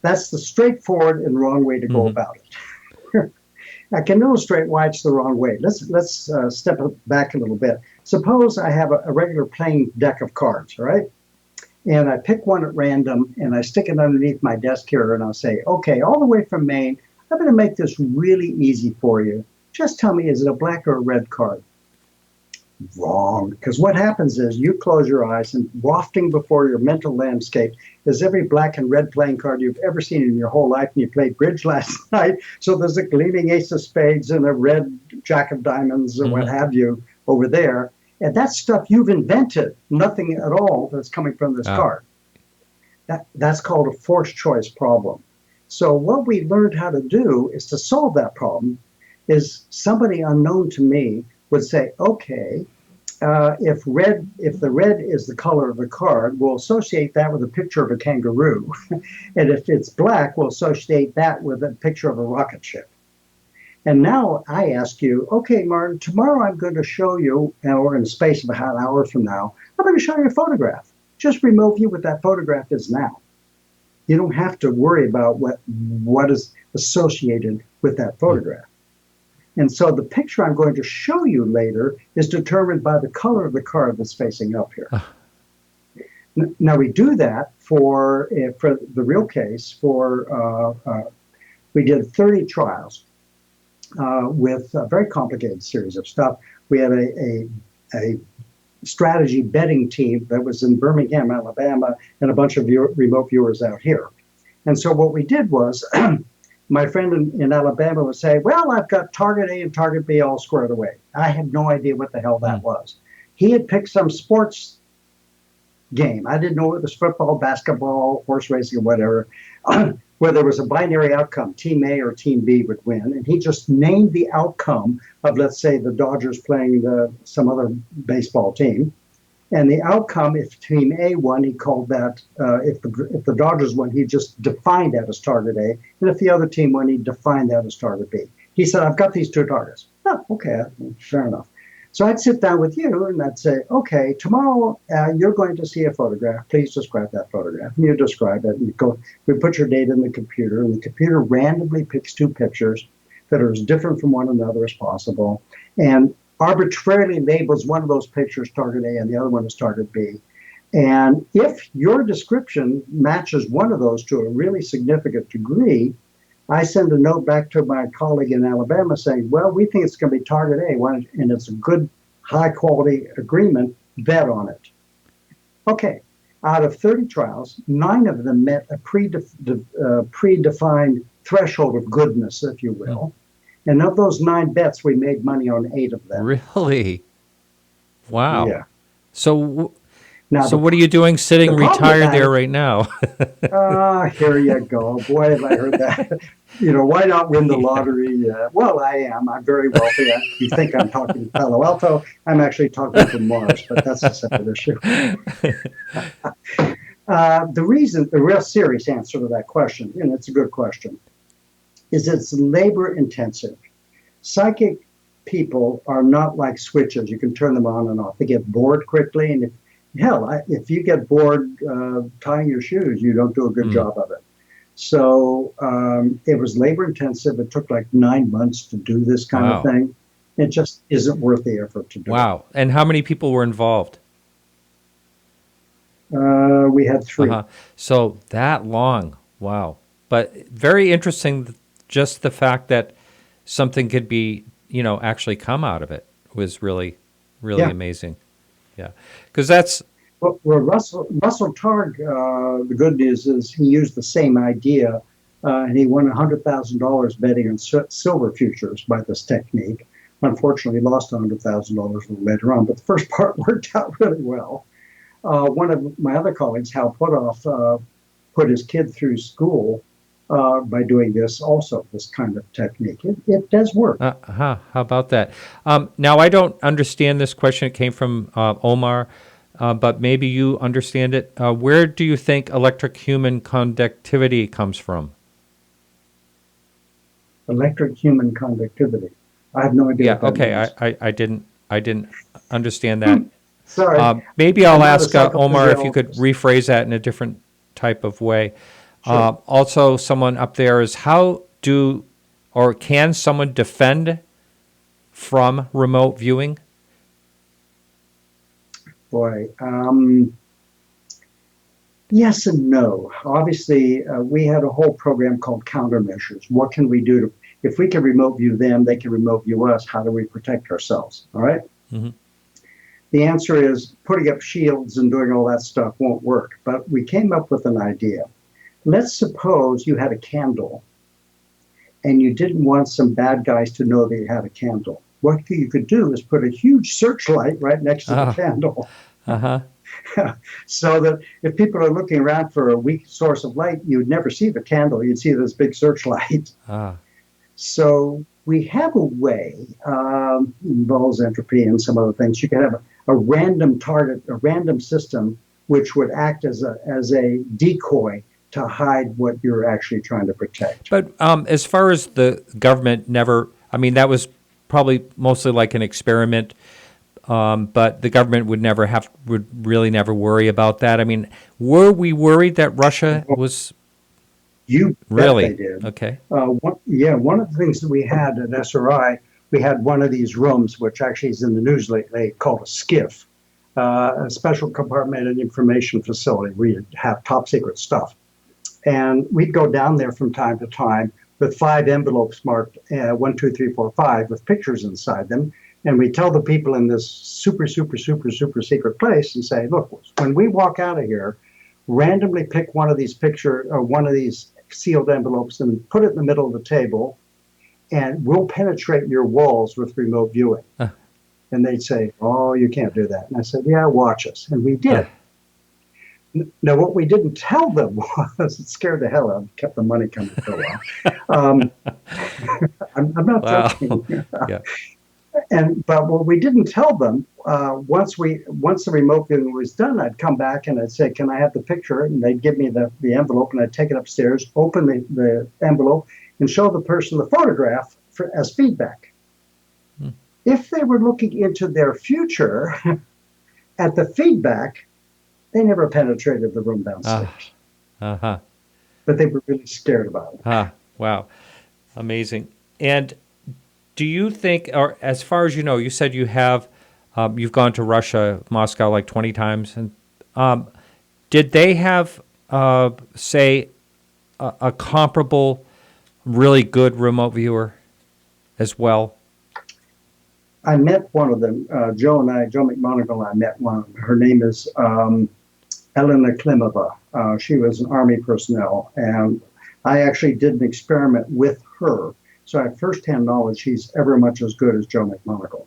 That's the straightforward and wrong way to go Mm-hmm. about it. I can illustrate why it's the wrong way. Let's step back a little bit. Suppose I have a regular playing deck of cards, all right? And I pick one at random and I stick it underneath my desk here and I'll say, okay, all the way from Maine, I'm going to make this really easy for you. Just tell me, is it a black or a red card? Wrong. Because what happens is you close your eyes and wafting before your mental landscape is every black and red playing card you've ever seen in your whole life. And you played bridge last night. So there's a gleaming ace of spades and a red jack of diamonds or what have you over there. And that's stuff you've invented, nothing at all that's coming from this card. That's called a forced choice problem. So what we learned how to do is to solve that problem is somebody unknown to me would say, okay, if the red is the color of the card, we'll associate that with a picture of a kangaroo. And if it's black, we'll associate that with a picture of a rocket ship. And now I ask you, okay, Martin, tomorrow I'm going to show you, and we're in a space of about an hour from now, I'm going to show you a photograph. Just remove you what that photograph is now. You don't have to worry about what is associated with that photograph. And so the picture I'm going to show you later is determined by the color of the card that's facing up here. Now we do that for the real case. We did 30 trials with a very complicated series of stuff. We had a strategy betting team that was in Birmingham, Alabama, and a bunch of remote viewers out here. And so what we did was, my friend in Alabama would say, well, I've got target A and target B all squared away. I had no idea what the hell that was. He had picked some sports game. I didn't know it was football, basketball, horse racing, or whatever, where there was a binary outcome. Team A or Team B would win. And he just named the outcome of, let's say, the Dodgers playing some other baseball team. And the outcome, if Team A won, he called that, if the Dodgers won, he just defined that as target A. And if the other team won, he defined that as target B. He said, I've got these two targets. Oh, okay, fair enough. So I'd sit down with you and I'd say, okay, tomorrow you're going to see a photograph. Please describe that photograph. And you describe it. And we put your data in the computer, and the computer randomly picks two pictures that are as different from one another as possible, and arbitrarily labels one of those pictures target A and the other one is target B. And if your description matches one of those to a really significant degree, I send a note back to my colleague in Alabama saying, well, we think it's going to be target A, and it's a good, high-quality agreement, bet on it. Okay, out of 30 trials, 9 of them met a predefined threshold of goodness, if you will. And of those 9 bets, we made money on 8 of them. Really? Wow. Yeah. So what are you doing sitting retired there right now? Here you go. Boy, have I heard that. Why not win the lottery? Well, I am. I'm very wealthy. You think I'm talking to Palo Alto. I'm actually talking to Mars, but that's a separate issue. The real serious answer to that question, and it's a good question, is it's labor intensive. Psychic people are not like switches. You can turn them on and off. They get bored quickly, and if you get bored tying your shoes, you don't do a good job of it. So it was labor intensive. It took like 9 months to do this kind of thing. It just isn't worth the effort to do. Wow. And how many people were involved? We had 3. So that long. Wow. But very interesting, just the fact that something could be, actually come out of it was really, really amazing. Yeah, because that's... Well, Russell Targ, the good news is he used the same idea, and he won $100,000 betting on silver futures by this technique. Unfortunately, lost $100,000 later on, but the first part worked out really well. One of my other colleagues, Hal Putoff, put his kid through school by doing this kind of technique. It does work. How about that? Now, I don't understand this question. It came from Omar, but maybe you understand it. Where do you think electric human conductivity comes from? Electric human conductivity. I have no idea Yeah. what that Okay. means. I didn't understand that. Sorry, Maybe I'm I'll not a ask Omar if you could psychophysiologist. rephrase that in a different type of way. Sure. Also, someone up there is how do or can someone defend from remote viewing? Boy, yes and no. Obviously, we had a whole program called countermeasures. What can we do to, if we can remote view them, they can remote view us. How do we protect ourselves? All right. Hmm. The answer is putting up shields and doing all that stuff won't work. But we came up with an idea. Let's suppose you had a candle and you didn't want some bad guys to know that you had a candle. What you could do is put a huge searchlight right next to the Ah. candle. Uh-huh. So that if people are looking around for a weak source of light, you'd never see the candle. You'd see this big searchlight. Ah. So we have a way, involves entropy and some other things. You can have a random target, a random system, which would act as a decoy to hide what you're actually trying to protect. But as far as the government never, I mean, that was probably mostly like an experiment. But the government would really never worry about that. I mean, were we worried that Russia was You bet really? they did. Okay. One of the things that we had at SRI, we had one of these rooms, which actually is in the news lately, called a SCIF, a special compartmented information facility where you have top secret stuff. And we'd go down there from time to time with 5 envelopes marked 1, 2, 3, 4, 5 with pictures inside them. And we tell the people in this super, super, super, super secret place and say, look, when we walk out of here, randomly pick one of these one of these sealed envelopes and put it in the middle of the table, and we'll penetrate your walls with remote viewing. And they'd say, oh, you can't do that. And I said, yeah, watch us. And we did. Now, what we didn't tell them was, it scared the hell out of them, kept the money coming for a while. I'm not Wow. joking. Yeah. But what we didn't tell them, once the remote viewing was done, I'd come back and I'd say, "Can I have the picture?" And they'd give me the envelope, and I'd take it upstairs, open the envelope, and show the person the photograph as feedback. If they were looking into their future at the feedback, they never penetrated the room downstairs. Uh-huh. But they were really scared about it. Wow. Amazing. And do you think, or as far as you know, you said you've gone to Russia, Moscow, like 20 times, and did they have, say, a comparable, really good remote viewer as well? I met one of them, Joe McMonagle and I met one of them. Her name is Elena Klimova. She was an Army personnel, and I actually did an experiment with her. So I have firsthand knowledge he's ever much as good as Joe McMonagle.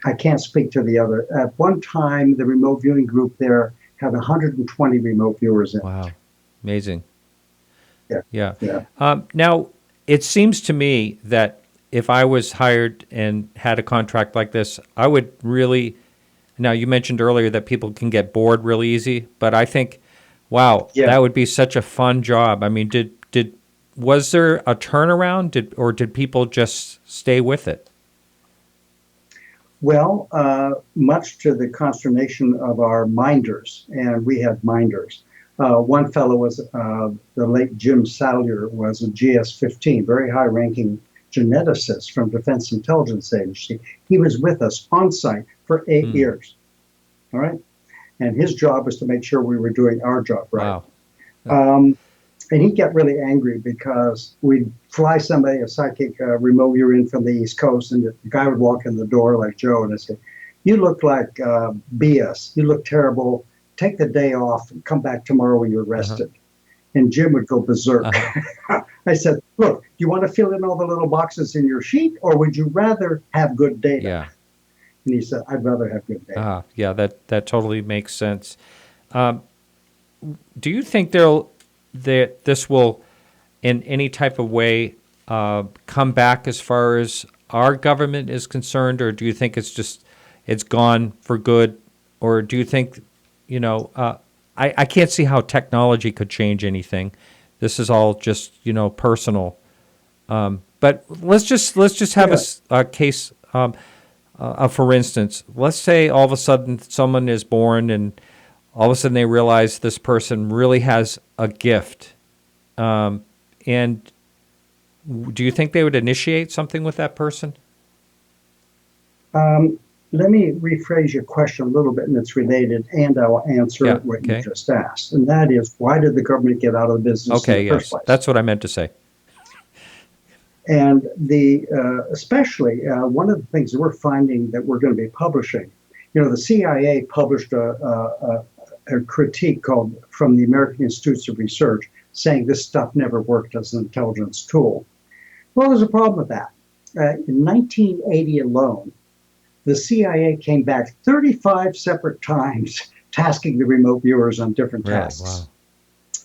I can't speak to the other. At one time, the remote viewing group there had 120 remote viewers in. Wow. Amazing. Yeah. Now, it seems to me that if I was hired and had a contract like this, I would really, now you mentioned earlier that people can get bored really easy, but I think, wow, that would be such a fun job. I mean, was there a turnaround, or did people just stay with it? Well, much to the consternation of our minders, and we had minders. One fellow was the late Jim Salyer, was a GS-15, very high-ranking geneticist from Defense Intelligence Agency. He was with us on site for 8 years. All right, and his job was to make sure we were doing our job right. Wow. And he'd get really angry because we'd fly somebody, a psychic remote viewer in from the East Coast, and the guy would walk in the door like Joe, and I'd say, "You look like BS. You look terrible. Take the day off and come back tomorrow when you're rested." And Jim would go berserk. I said, "Look, do you want to fill in all the little boxes in your sheet, or would you rather have good data?" Yeah. And he said, "I'd rather have good data." Yeah, that totally makes sense. Do you think this will, in any type of way, come back as far as our government is concerned, or do you think it's gone for good, or do you think, I can't see how technology could change anything. This is all just, personal. But let's just have Yeah. a case. For instance, let's say all of a sudden someone is born, and all of a sudden they realize this person really has a gift. And do you think they would initiate something with that person? Let me rephrase your question a little bit, and it's related, and I will answer Yeah. what you Okay. just asked. And that is, why did the government get out of the business in Okay. the first Yes, place? that's what I meant to say. And especially one of the things that we're finding that we're going to be publishing, the CIA published a critique called "From the American Institutes of Research," saying this stuff never worked as an intelligence tool. Well, there's a problem with that. In 1980 alone, the CIA came back 35 separate times tasking the remote viewers on different Really? tasks.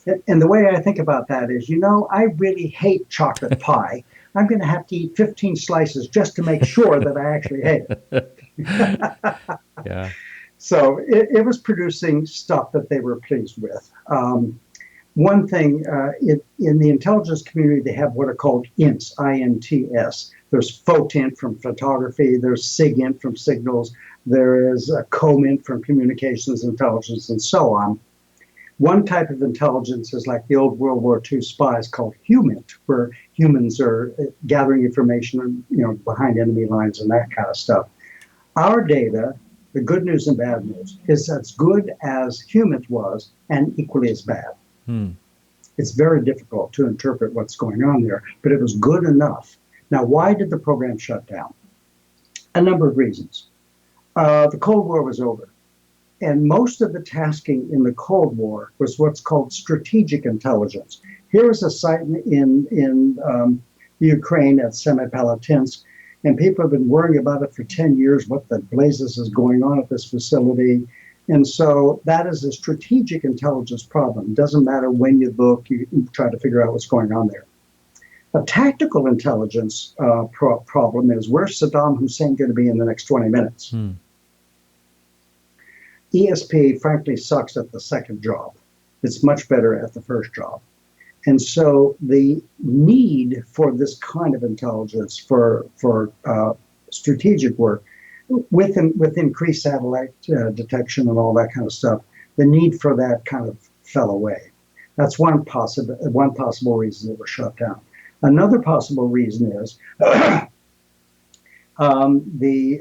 Wow. And the way I think about that is, I really hate chocolate pie. I'm going to have to eat 15 slices just to make sure that I actually hate it. Yeah. So it was producing stuff that they were pleased with. One thing, in the intelligence community, they have what are called INTs, I-N-T-S. There's photint from photography, there's SIGINT from signals, there is COMINT from communications intelligence, and so on. One type of intelligence is like the old World War II spies called HUMINT, where humans are gathering information, behind enemy lines and that kind of stuff. Our data, the good news and bad news, is as good as HUMINT was and equally as bad. It's very difficult to interpret what's going on there, but it was good enough. Now, why did the program shut down? A number of reasons. The Cold War was over. And most of the tasking in the Cold War was what's called strategic intelligence. Here is a site in Ukraine at Semipalatinsk, and people have been worrying about it for 10 years, what the blazes is going on at this facility. And so that is a strategic intelligence problem. It doesn't matter when you look, you try to figure out what's going on there. A tactical intelligence problem is, where's Saddam Hussein going to be in the next 20 minutes? ESP, frankly, sucks at the second job. It's much better at the first job. And so the need for this kind of intelligence for strategic work, with increased satellite detection and all that kind of stuff, the need for that kind of fell away. That's one possible reason it was shut down. Another possible reason is the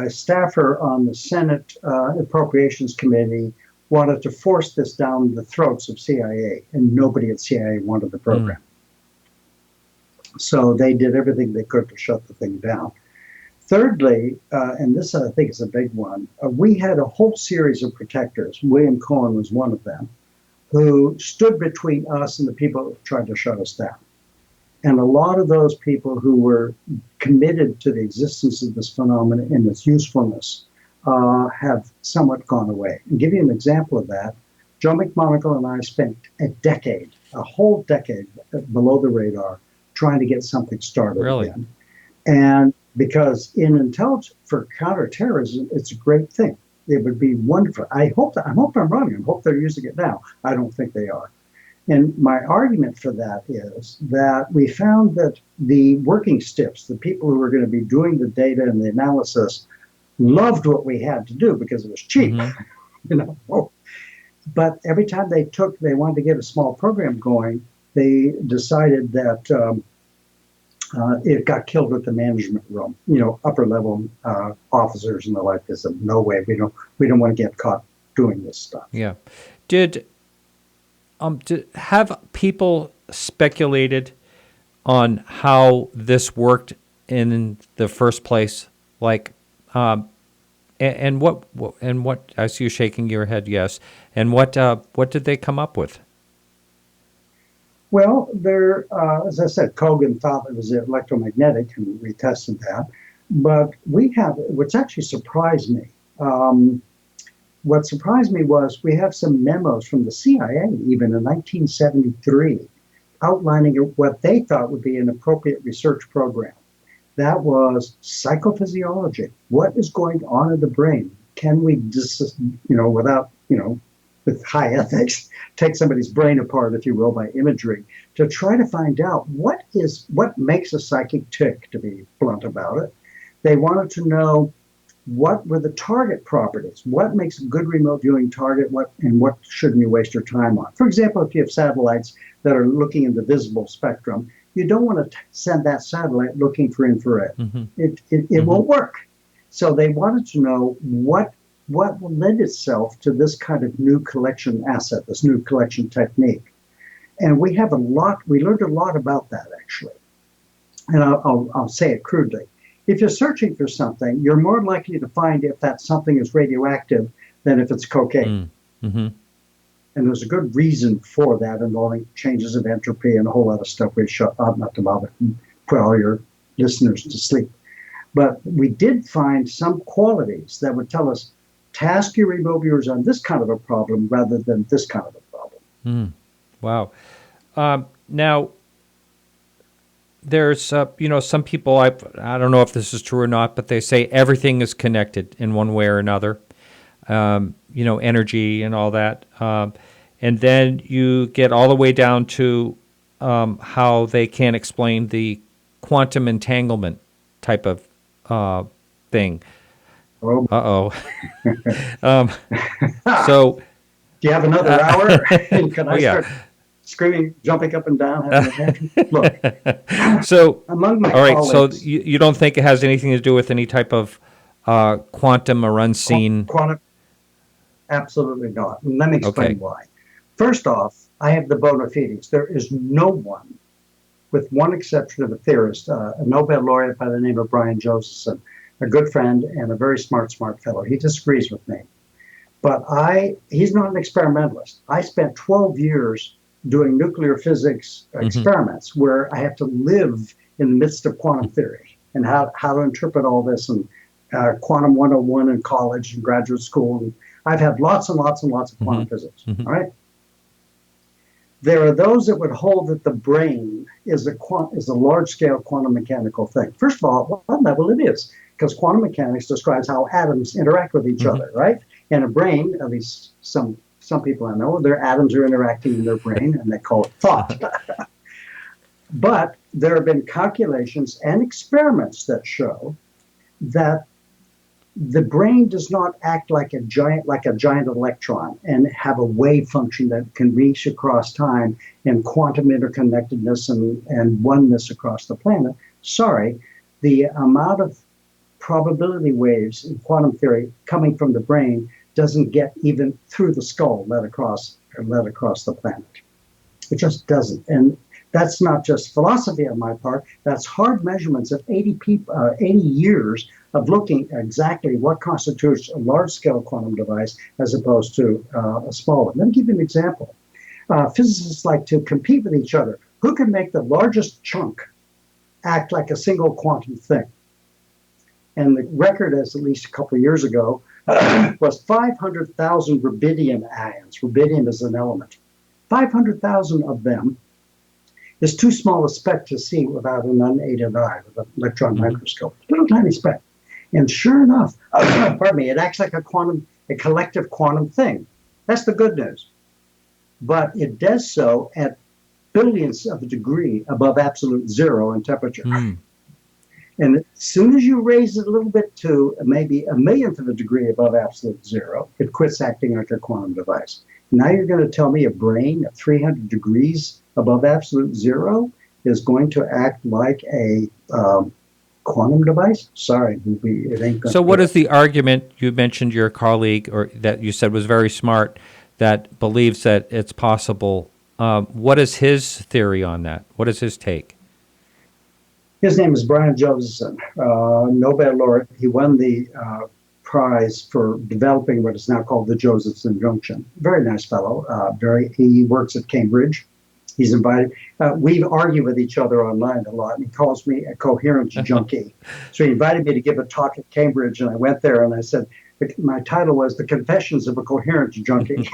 staffer on the Senate Appropriations Committee wanted to force this down the throats of CIA, and nobody at CIA wanted the program. So they did everything they could to shut the thing down. Thirdly, and this I think is a big one, we had a whole series of protectors. William Cohen was one of them, who stood between us and the people who tried to shut us down. And a lot of those people who were committed to the existence of this phenomenon and its usefulness have somewhat gone away. And give you an example of that, Joe McMonagle and I spent a whole decade below the radar trying to get something started again. And because in intelligence for counterterrorism, it's a great thing. It would be wonderful. I hope I'm wrong. I hope they're using it now. I don't think they are. And my argument for that is that we found that the working stiffs, the people who were going to be doing the data and the analysis, loved what we had to do because it was cheap, But every time they wanted to get a small program going, they decided that it got killed with the management room. Upper level officers and the like. They said, no way, we don't want to get caught doing this stuff. Yeah. Did have people speculated on how this worked in the first place? Like, and what? I see you shaking your head. Yes. And what did they come up with? Well, as I said, Kogan thought it was electromagnetic, and we tested that. But what's actually surprised me. What surprised me was we have some memos from the CIA, even in 1973, outlining what they thought would be an appropriate research program. That was psychophysiology. What is going on in the brain? Can we, without, with high ethics, take somebody's brain apart, if you will, by imagery, to try to find out what makes a psychic tick, to be blunt about it. They wanted to know what were the target properties, what makes a good remote viewing target, what shouldn't you waste your time on. For example, if you have satellites that are looking in the visible spectrum, you don't want to send that satellite looking for infrared. Mm-hmm. It won't work. So they wanted to know what led itself to this kind of new collection asset, this new collection technique. And we learned a lot about that, actually. And I'll say it crudely. If you're searching for something, you're more likely to find if that something is radioactive than if it's cocaine. Mm-hmm. And there's a good reason for that, involving changes of entropy and a whole lot of stuff we shut up, not to bother and put all your listeners to sleep. But we did find some qualities that would tell us, task your remote viewers on this kind of a problem rather than this kind of a problem. Wow. Now, there's, some people, I don't know if this is true or not, but they say everything is connected in one way or another, energy and all that. And then you get all the way down to how they can't explain the quantum entanglement type of thing. Uh-oh. So, do you have another hour? Can I start screaming, jumping up and down, having a tantrum? Look, so among my all right, colleagues, so you don't think it has anything to do with any type of quantum or unseen? Quantum, absolutely not. And let me explain why. First off, I have the bona fides. There is no one, with one exception of a theorist, a Nobel laureate by the name of Brian Josephson, a good friend and a very smart fellow. He disagrees with me. But he's not an experimentalist. I spent 12 years doing nuclear physics experiments where I have to live in the midst of quantum theory and how to interpret all this, and quantum 101 in college and graduate school. And I've had lots and lots and lots of quantum physics, all right? There are those that would hold that the brain is a large-scale quantum mechanical thing. First of all, what level it is, because quantum mechanics describes how atoms interact with each other, right? And a brain, at least some people I know, their atoms are interacting in their brain, and they call it thought. But there have been calculations and experiments that show that the brain does not act like a giant electron and have a wave function that can reach across time and quantum interconnectedness and oneness across the planet. Sorry, the amount of probability waves in quantum theory coming from the brain doesn't get even through the skull, let across the planet. It just doesn't. And that's not just philosophy on my part. That's hard measurements of 80 years of looking at exactly what constitutes a large-scale quantum device as opposed to a small one. Let me give you an example. Physicists like to compete with each other. Who can make the largest chunk act like a single quantum thing? And the record, as at least a couple of years ago, was 500,000 rubidium ions. Rubidium is an element. 500,000 of them is too small a speck to see without an unaided eye, with an electron microscope. Little tiny speck. And sure enough, it acts like a collective quantum thing. That's the good news. But it does so at billionths of a degree above absolute zero in temperature. And as soon as you raise it a little bit to maybe a millionth of a degree above absolute zero, it quits acting like a quantum device. Now you're going to tell me a brain at 300 degrees above absolute zero is going to act like a quantum device? Sorry, it ain't going So what is the argument? You mentioned your colleague, or that you said was very smart, that believes that it's possible. What is his theory on that? What is his take? His name is Brian Josephson, Nobel laureate. He won the prize for developing what is now called the Josephson junction. Very nice fellow. He works at Cambridge. He's invited. We argue with each other online a lot, and he calls me a coherence junkie. So he invited me to give a talk at Cambridge, and I went there, and I said, my title was The Confessions of a Coherence Junkie.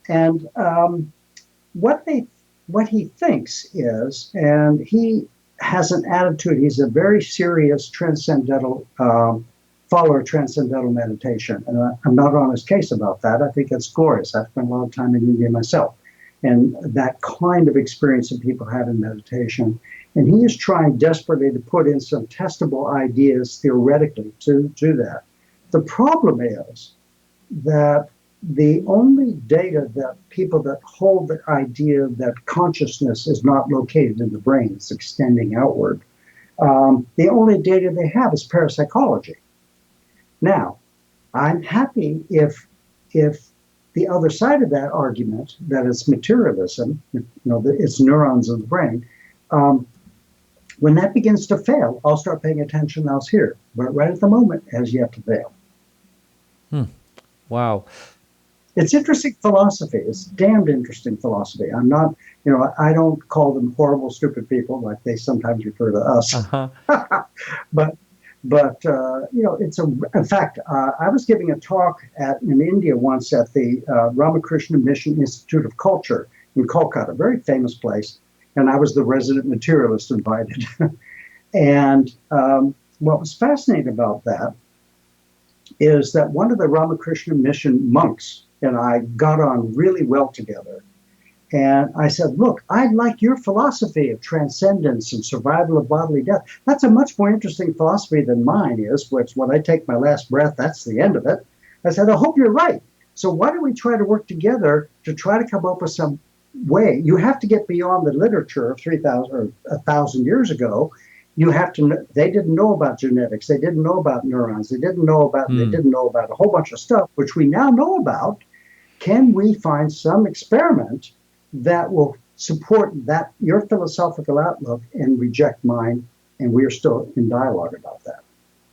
And what he thinks is, and he has an attitude, he's a very serious transcendental follow a transcendental meditation. And I'm not on his case about that. I think it's glorious. I've spent a lot of time in India myself. And that kind of experience that people have in meditation. And he is trying desperately to put in some testable ideas theoretically to that. The problem is that the only data that people that hold the idea that consciousness is not located in the brain, it's extending outward, the only data they have is parapsychology. Now, I'm happy if the other side of that argument, that it's materialism, that it's neurons in the brain, when that begins to fail, I'll start paying attention else here. But right at the moment, it has yet to fail. Wow. It's interesting philosophy. It's damned interesting philosophy. I'm not, I don't call them horrible, stupid people like they sometimes refer to us. Uh-huh. but it's in fact, I was giving a talk in India once at the Ramakrishna Mission Institute of Culture in Kolkata, a very famous place. And I was the resident materialist invited. And what was fascinating about that is that one of the Ramakrishna Mission monks and I got on really well together. And I said, look, I like your philosophy of transcendence and survival of bodily death. That's a much more interesting philosophy than mine is, which when I take my last breath, that's the end of it. I said, I hope you're right. So why don't we try to work together to try to come up with some way? You have to get beyond the literature of 3,000 or 1,000 years ago. They didn't know about genetics. They didn't know about neurons. They didn't know about a whole bunch of stuff, which we now know about. Can we find some experiment that will support your philosophical outlook and reject mine? And we are still in dialogue about that.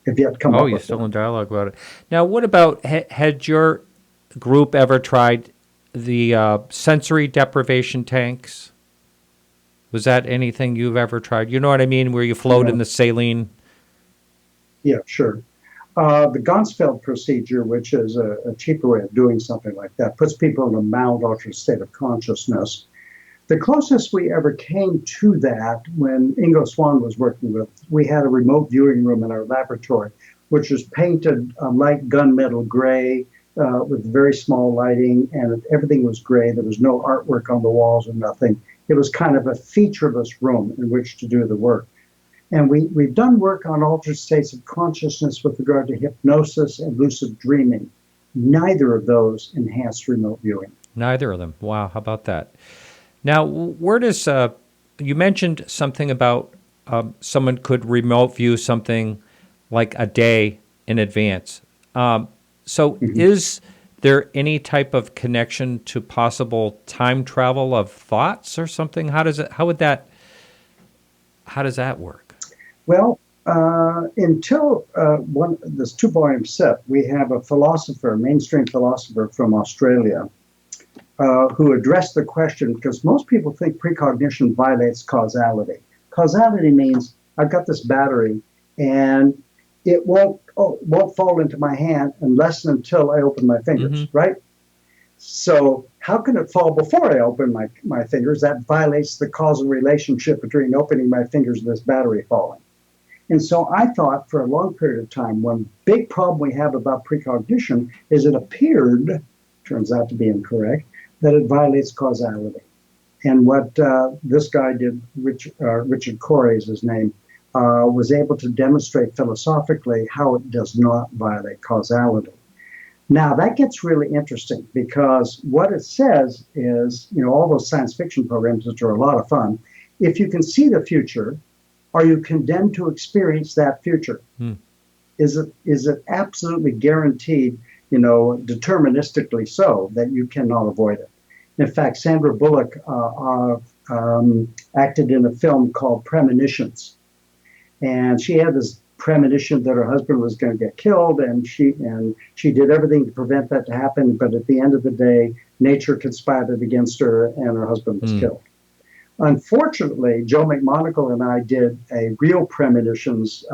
If you have to come up with you're still in dialogue about it. Now, what about, had your group ever tried the sensory deprivation tanks? Was that anything you've ever tried? You know what I mean, where you float in the saline? Yeah, sure. The Gonsfeld procedure, which is a cheaper way of doing something like that, puts people in a mild altered state of consciousness. The closest we ever came to that, when Ingo Swann was working with, we had a remote viewing room in our laboratory, which was painted a light gunmetal gray with very small lighting, and everything was gray. There was no artwork on the walls or nothing. It was kind of a featureless room in which to do the work. And we've done work on altered states of consciousness with regard to hypnosis and lucid dreaming. Neither of those enhanced remote viewing. Neither of them. Wow, how about that? Now, where does, you mentioned something about someone could remote view something like a day in advance. Is there any type of connection to possible time travel of thoughts or something? How does that work? Well, until this 2-volume set, we have a mainstream philosopher from Australia, who addressed the question, because most people think precognition violates causality. Causality means I've got this battery and it won't fall into my hand unless and until I open my fingers, right? So how can it fall before I open my fingers? That violates the causal relationship between opening my fingers and this battery falling. And so I thought for a long period of time, one big problem we have about precognition is it appeared, turns out to be incorrect, that it violates causality. And what this guy did, Richard Corey is his name, was able to demonstrate philosophically how it does not violate causality. Now, that gets really interesting because what it says is, all those science fiction programs, which are a lot of fun, if you can see the future, are you condemned to experience that future? Is it absolutely guaranteed, deterministically so that you cannot avoid it? In fact, Sandra Bullock acted in a film called Premonitions. And she had this premonition that her husband was going to get killed, and she did everything to prevent that to happen. But at the end of the day, nature conspired against her, and her husband was killed. Unfortunately, Joe McMonagle and I did a real premonitions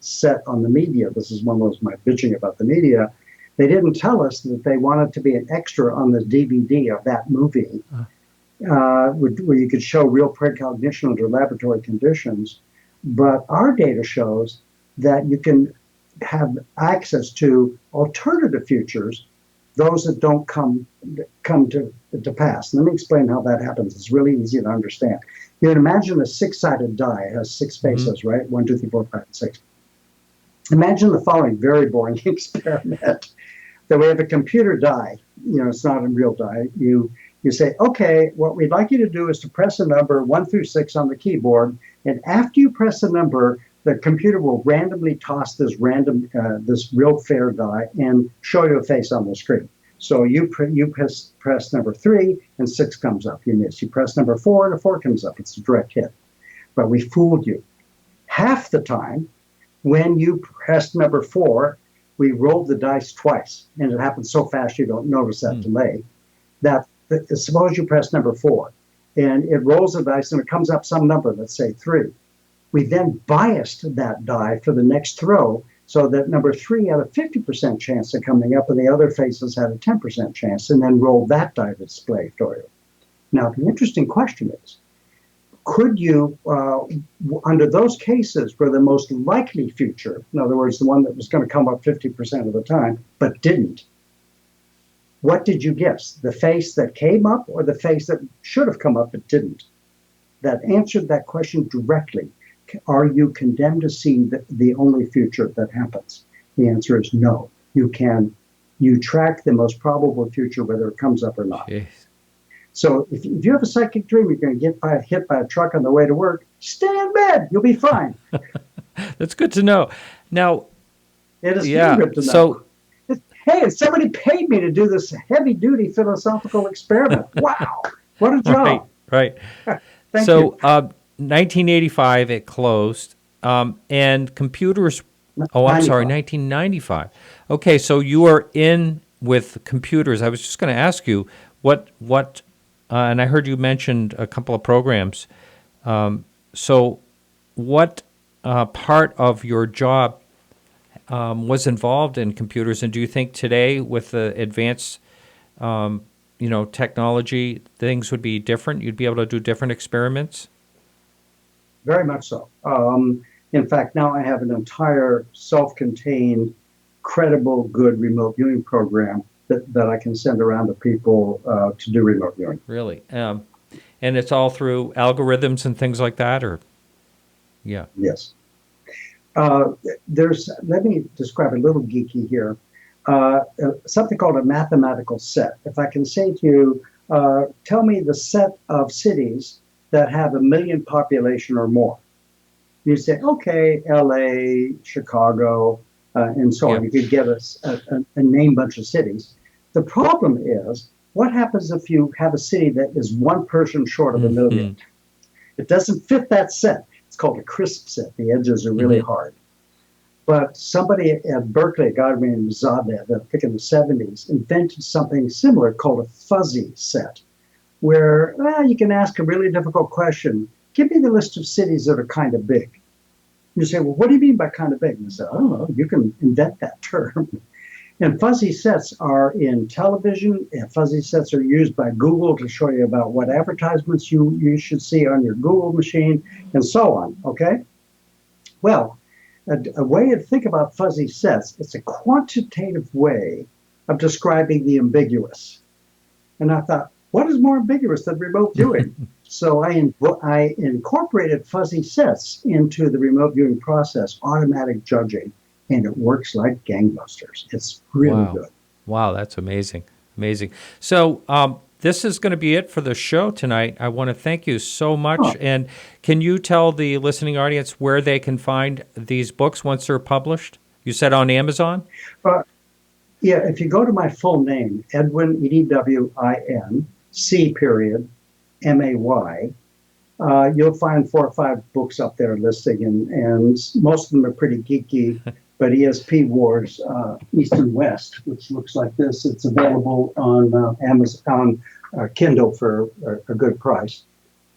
set on the media. This is one of those my bitching about the media. They didn't tell us that they wanted to be an extra on the DVD of that movie, where you could show real precognition under laboratory conditions. But our data shows that you can have access to alternative futures, those that don't come to pass. Let me explain how that happens. It's really easy to understand. You can imagine a six-sided die. It has six faces, right? 1, 2, 3, 4, 5, and 6. Imagine the following very boring experiment. That we have a computer die. It's not a real die. You say, okay, what we'd like you to do is to press a number 1 through 6 on the keyboard, and after you press a number, the computer will randomly toss this real fair die and show you a face on the screen. So you press number 3 and 6 comes up. You miss. You press number 4 and a 4 comes up. It's a direct hit. But we fooled you. Half the time, when you pressed number 4, we rolled the dice twice, and it happens so fast you don't notice that delay. Suppose you press number 4, and it rolls the dice, and it comes up some number, let's say 3. We then biased that die for the next throw, so that number 3 had a 50% chance of coming up, and the other faces had a 10% chance, and then rolled that die to display for you. Now, the interesting question is, could you, under those cases where the most likely future, in other words, the one that was going to come up 50% of the time, but didn't, what did you guess? The face that came up or the face that should have come up but didn't? That answered that question directly. Are you condemned to see the only future that happens? The answer is no. You track the most probable future, whether it comes up or not. Jeez. So if you have a psychic dream, you're going to get hit by a truck on the way to work, stay in bed. You'll be fine. That's good to know. Now, it is good to know. Hey, somebody paid me to do this heavy-duty philosophical experiment. Wow, what a job. Right. Thank you. 1985, it closed, and computers... Oh, I'm sorry, 1995. Okay, so you are in with computers. I was just going to ask you, what and I heard you mentioned a couple of programs. So what part of your job was involved in computers, and do you think today with the advanced technology, things would be different? You'd be able to do different experiments? Very much so. In fact, now I have an entire self-contained, credible, good remote viewing program that I can send around to people to do remote viewing. Really? And it's all through algorithms and things like that, or? Yeah. Yes. Let me describe a little geeky here. Something called a mathematical set. If I can say to you, tell me the set of cities that have 1 million population or more. You say, okay, LA, Chicago, and so on. You could get a name bunch of cities. The problem is, what happens if you have a city that is one person short of 1 million? It doesn't fit that set. It's called a crisp set. The edges are really hard. But somebody at Berkeley, a guy named Zadeh, I think in the 70s, invented something similar called a fuzzy set, where you can ask a really difficult question. Give me the list of cities that are kind of big. You say, well, what do you mean by kind of big? And I say, I don't know, you can invent that term. And fuzzy sets are in television, and fuzzy sets are used by Google to show you about what advertisements you should see on your Google machine, and so on, okay? Well, a way to think about fuzzy sets, it's a quantitative way of describing the ambiguous. And I thought, what is more ambiguous than remote viewing? So I incorporated fuzzy sets into the remote viewing process, automatic judging, and it works like gangbusters. It's really good. Wow, that's amazing. Amazing. So this is going to be it for the show tonight. I want to thank you so much. And can you tell the listening audience where they can find these books once they're published? You said on Amazon? Yeah, if you go to my full name, Edwin, Edwin, C period, MAY, you'll find 4 or 5 books up there listing, and most of them are pretty geeky. But ESP Wars, East and West, which looks like this, it's available on Amazon, Kindle for a good price.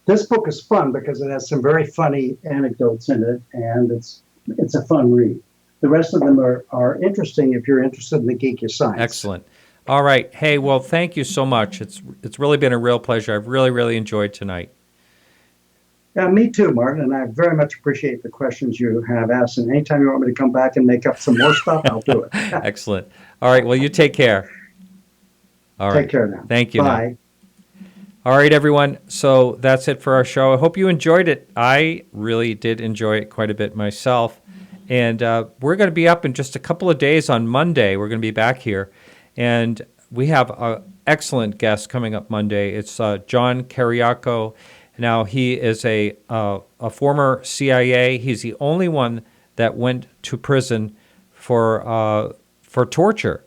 This book is fun because it has some very funny anecdotes in it, and it's a fun read. The rest of them are interesting if you're interested in the geeky science. Excellent. All right. Hey, well, thank you so much. It's really been a real pleasure. I've really, really enjoyed tonight. Yeah, me too, Martin, and I very much appreciate the questions you have asked. And anytime you want me to come back and make up some more stuff, I'll do it. Excellent. All right. Well, you take care. All Take right. care now. Thank you now. Bye. All right, everyone. So that's it for our show. I hope you enjoyed it. I really did enjoy it quite a bit myself. And we're going to be up in just a couple of days on Monday. We're going to be back here. And we have an excellent guest coming up Monday. It's John Kiriakou. Now, he is a former CIA. He's the only one that went to prison for torture.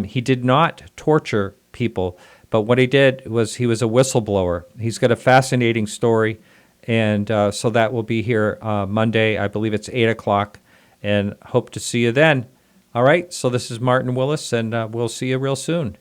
He did not torture people, but what he did was he was a whistleblower. He's got a fascinating story, and so that will be here Monday. I believe it's 8 o'clock, and hope to see you then. All right, so this is Martin Willis, and we'll see you real soon.